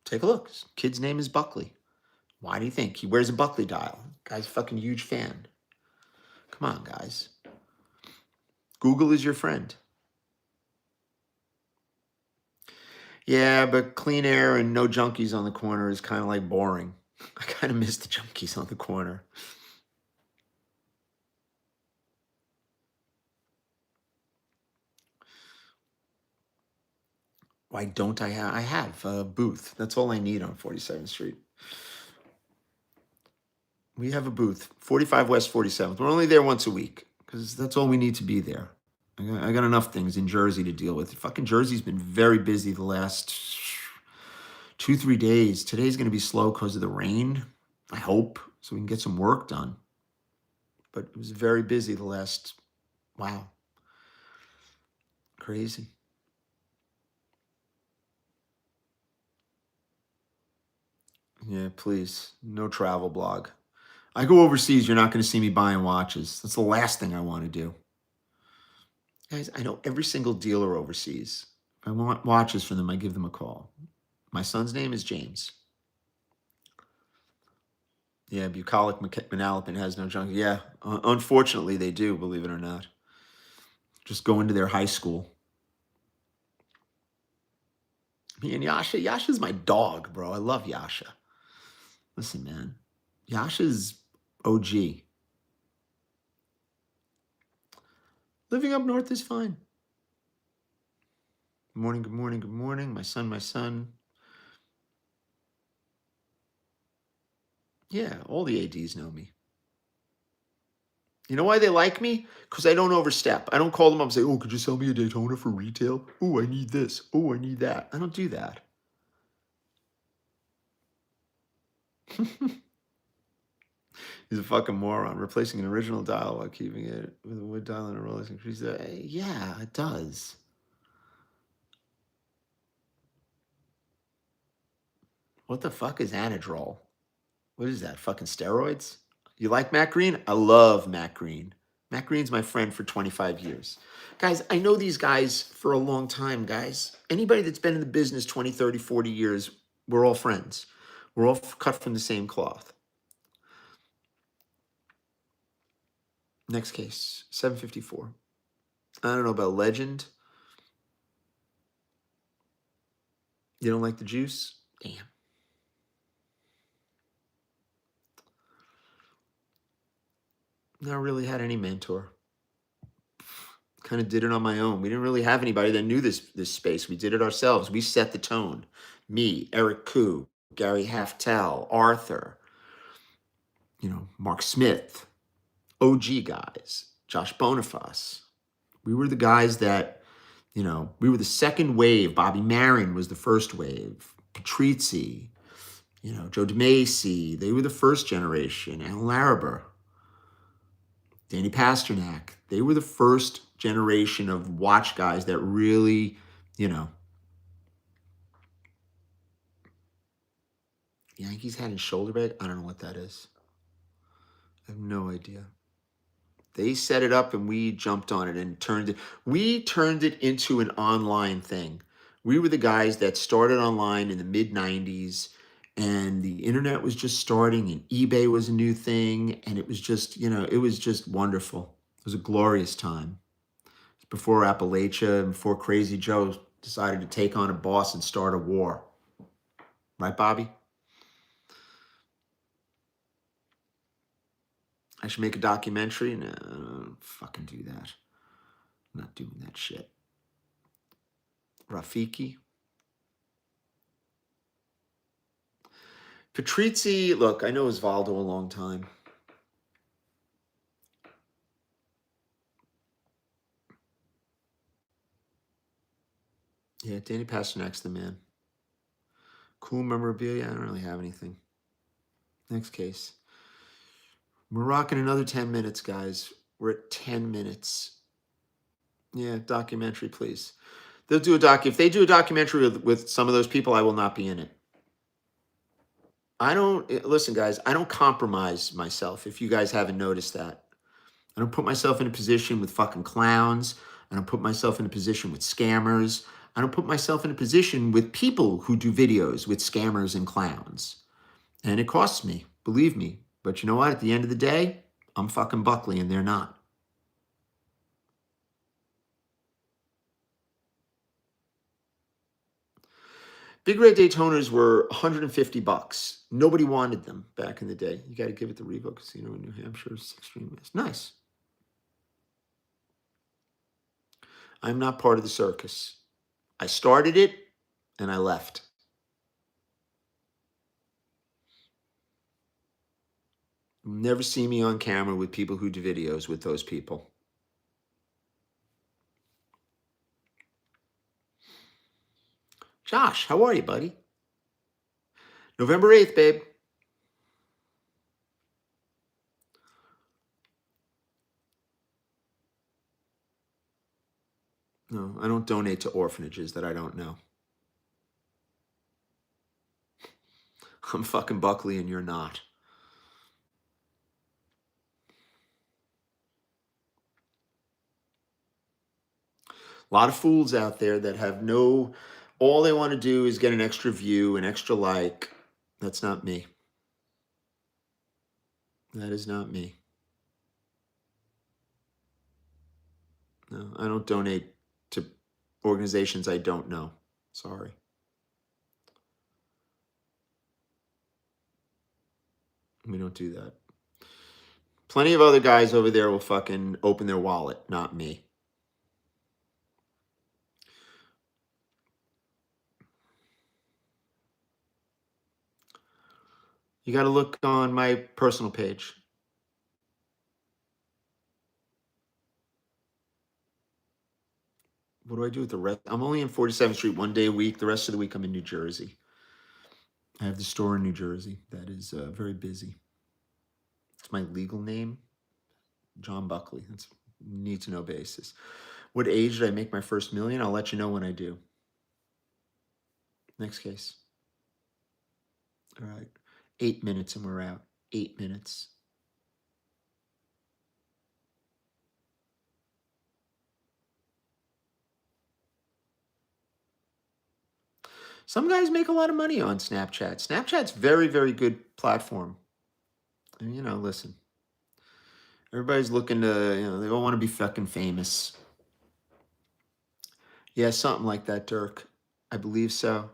Take a look. His kid's name is Buckley. Why do you think? He wears a Buckley dial. Guy's a fucking huge fan. Come on, guys. Google is your friend. Yeah, but clean air and no junkies on the corner is kind of like boring. I kind of miss the junkies on the corner. Why don't I have? I have a booth. That's all I need on 47th Street. We have a booth, 45 West 47th. We're only there once a week because that's all we need to be there. I got enough things in Jersey to deal with. Fucking Jersey's been very busy the last 2, 3 days. Today's going to be slow because of the rain, I hope, so we can get some work done. But it was very busy the last, wow, crazy. Yeah, please, no travel blog. I go overseas, you're not going to see me buying watches. That's the last thing I want to do. Guys, I know every single dealer overseas. If I want watches from them, I give them a call. My son's name is James. Yeah, bucolic manalapan has no junk. Yeah, unfortunately they do, believe it or not. Just go into their high school. Me and Yasha's my dog, bro. I love Yasha. Listen, man, Yasha's OG. Living up north is fine. Good morning, good morning, good morning. My son. Yeah, all the ADs know me. You know why they like me? Because I don't overstep. I don't call them up and say, oh, could you sell me a Daytona for retail? Oh, I need this. Oh, I need that. I don't do that. He's a fucking moron. Replacing an original dial while keeping it with a wood dial and a Rolex increase. Yeah, it does. What the fuck is Anadrol? What is that? Fucking steroids? You like Matt Green? I love Matt Green. Matt Green's my friend for 25 years. Guys, I know these guys for a long time, guys. Anybody that's been in the business 20, 30, 40 years, we're all friends. We're all cut from the same cloth. Next case, 754. I don't know about Legend. You don't like the juice? Damn. Never really had any mentor. Kind of did it on my own. We didn't really have anybody that knew this space. We did it ourselves. We set the tone. Me, Eric Koo, Gary Haftel, Arthur, Mark Smith, OG guys, Josh Boniface. We were the guys that, we were the second wave. Bobby Marin was the first wave. Patrizzi, Joe DeMacy. They were the first generation. Alan Laraber, Danny Pasternak. They were the first generation of watch guys that really, Yankees had in shoulder bag. I don't know what that is. I have no idea. They set it up and we jumped on it and we turned it into an online thing. We were the guys that started online in the mid 90s and the internet was just starting and eBay was a new thing. And it was just, it was just wonderful. It was a glorious time. Before Appalachia and before Crazy Joe decided to take on a boss and start a war. Right, Bobby? I should make a documentary? No, don't fucking do that. I'm not doing that shit. Rafiki. Patrizzi, look, I know Osvaldo a long time. Yeah, Danny Pasternak's the man. Cool memorabilia, I don't really have anything. Next case. We're rocking another 10 minutes, guys. We're at 10 minutes. Yeah, documentary, please. They'll do a if they do a documentary with some of those people, I will not be in it. Listen, guys, I don't compromise myself, if you guys haven't noticed that. I don't put myself in a position with fucking clowns. I don't put myself in a position with scammers. I don't put myself in a position with people who do videos with scammers and clowns. And it costs me, believe me. But you know what? At the end of the day, I'm fucking Buckley and they're not. Big Red Daytonas were $150. Nobody wanted them back in the day. You got to give it the Revo Casino in New Hampshire, Extreme West. Nice. I'm not part of the circus. I started it. and I left. You'll never see me on camera with people who do videos with those people. Josh, how are you, buddy? November 8th, babe. No, I don't donate to orphanages that I don't know. I'm fucking Buckley and you're not. A lot of fools out there that have all they want to do is get an extra view, an extra like. That's not me. That is not me. No, I don't donate to organizations I don't know. Sorry. We don't do that. Plenty of other guys over there will fucking open their wallet, not me. You got to look on my personal page. What do I do with the rest? I'm only in 47th Street one day a week. The rest of the week I'm in New Jersey. I have the store in New Jersey that is very busy. It's my legal name, John Buckley. That's need to know basis. What age did I make my first million? I'll let you know when I do. Next case. All right. 8 minutes and we're out. 8 minutes. Some guys make a lot of money on Snapchat. Snapchat's very, very good platform. And, listen. Everybody's looking to, they all want to be fucking famous. Yeah, something like that, Dirk. I believe so.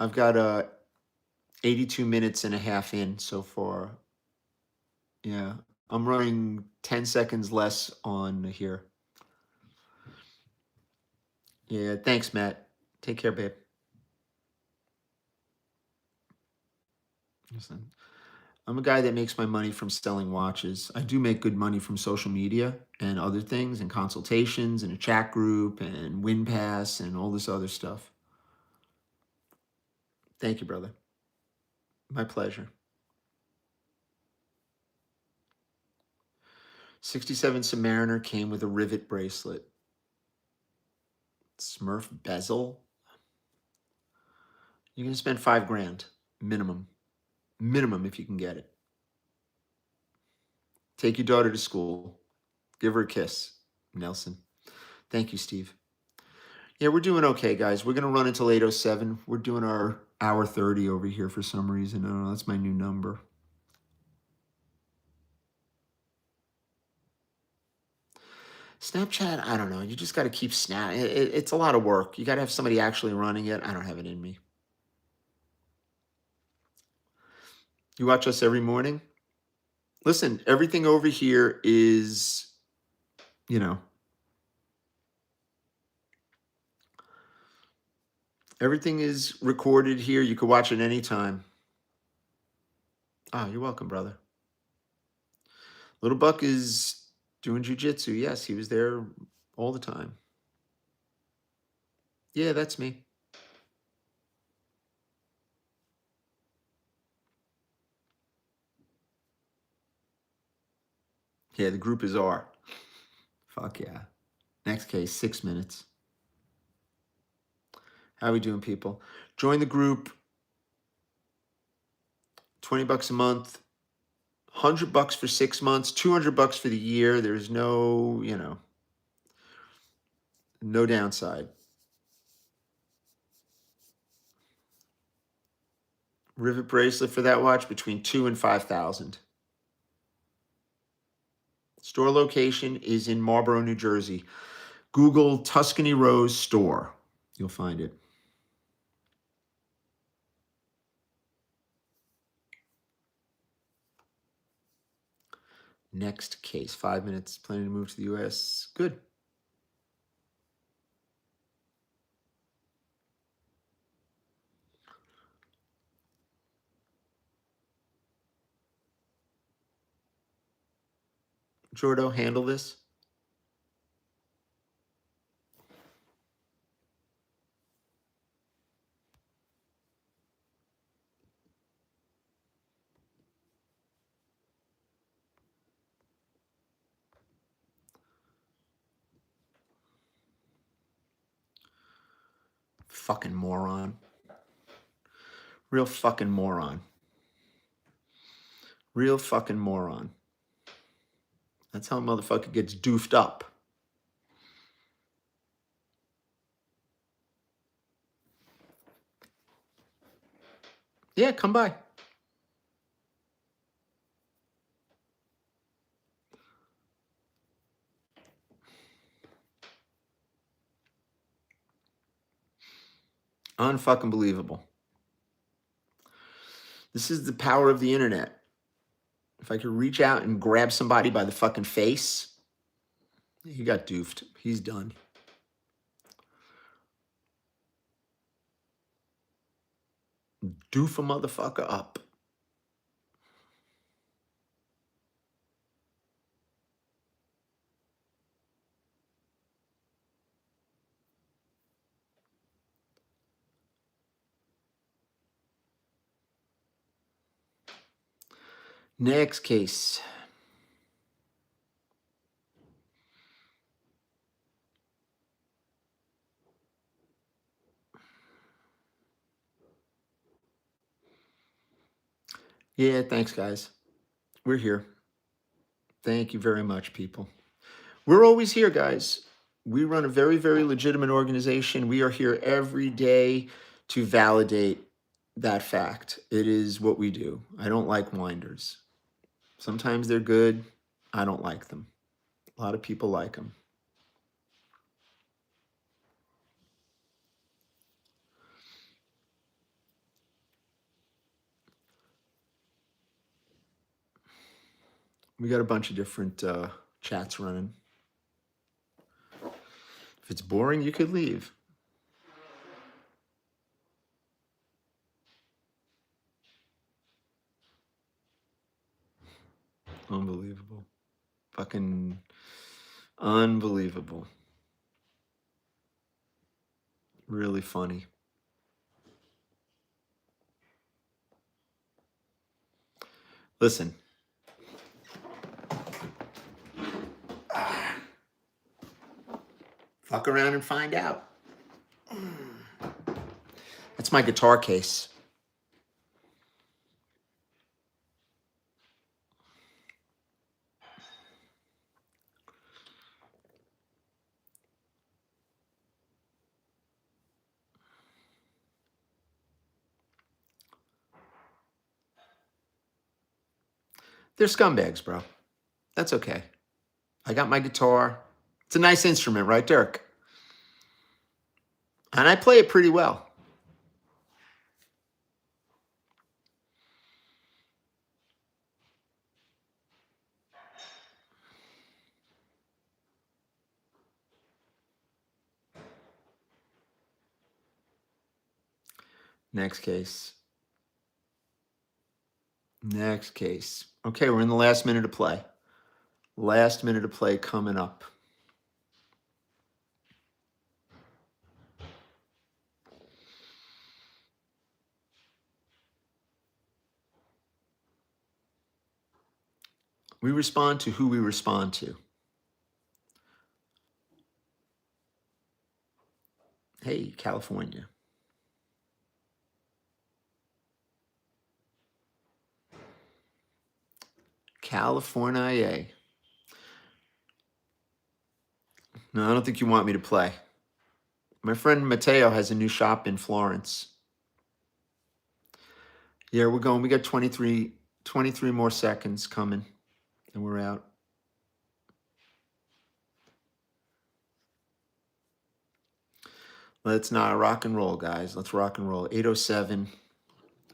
I've got 82 minutes and a half in so far. Yeah, I'm running 10 seconds less on here. Yeah, thanks, Matt. Take care, babe. Listen, I'm a guy that makes my money from selling watches. I do make good money from social media and other things and consultations and a chat group and WinPass and all this other stuff. Thank you, brother. My pleasure. 67 Submariner came with a rivet bracelet. Smurf bezel. You're going to spend $5,000 minimum. Minimum if you can get it. Take your daughter to school. Give her a kiss. Nelson. Thank you, Steve. Yeah, we're doing okay, guys. We're going to run until 8:07. We're doing our hour 30 over here for some reason. I don't know. That's my new number. Snapchat, I don't know. You just got to keep it's a lot of work. You got to have somebody actually running it. I don't have it in me. You watch us every morning? Listen, everything over here is, everything is recorded here. You can watch it anytime. You're welcome, brother. Little Buck is doing jujitsu. Yes, he was there all the time. Yeah, that's me. Yeah, the group is R. Fuck yeah. Next case, 6 minutes. How we doing, people? Join the group. $20 a month. $100 for 6 months. $200 for the year. There's no, no downside. Rivet bracelet for that watch between $2,000 and $5,000. Store location is in Marlboro, New Jersey. Google Tuscany Rose store. You'll find it. Next case. 5 minutes. Planning to move to the U.S. Good. Jordo, handle this? Fucking moron. Real fucking moron. Real fucking moron. That's how a motherfucker gets doofed up. Yeah, come by. Unfucking believable. This is the power of the internet. If I could reach out and grab somebody by the fucking face, he got doofed. He's done. Doof a motherfucker up. Next case. Yeah, thanks, guys. We're here. Thank you very much, people. We're always here, guys. We run a very, very legitimate organization. We are here every day to validate that fact. It is what we do. I don't like winders. Sometimes they're good. I don't like them. A lot of people like them. We got a bunch of different chats running. If it's boring, you could leave. Unbelievable. Fucking unbelievable. Really funny. Listen. Fuck around and find out. That's my guitar case. They're scumbags, bro. That's okay. I got my guitar. It's a nice instrument, right, Dirk? And I play it pretty well. Next case. Next case. Okay, we're in the last minute of play. Last minute of play coming up. We respond to who we respond to. Hey, California. California. No, I don't think you want me to play. My friend Matteo has a new shop in Florence. Yeah, we're going. We got 23 more seconds coming, and we're out. Let's not rock and roll, guys. Let's rock and roll. 807.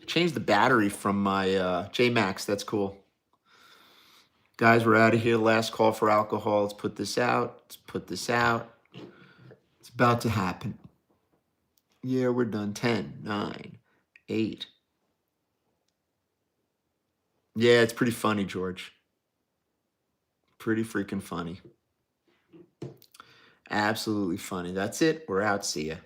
I changed the battery from my J-Max. That's cool. Guys, we're out of here. Last call for alcohol. Let's put this out. Let's put this out. It's about to happen. Yeah, we're done. 10, 9, 8. Yeah, it's pretty funny, George. Pretty freaking funny. Absolutely funny. That's it. We're out. See ya.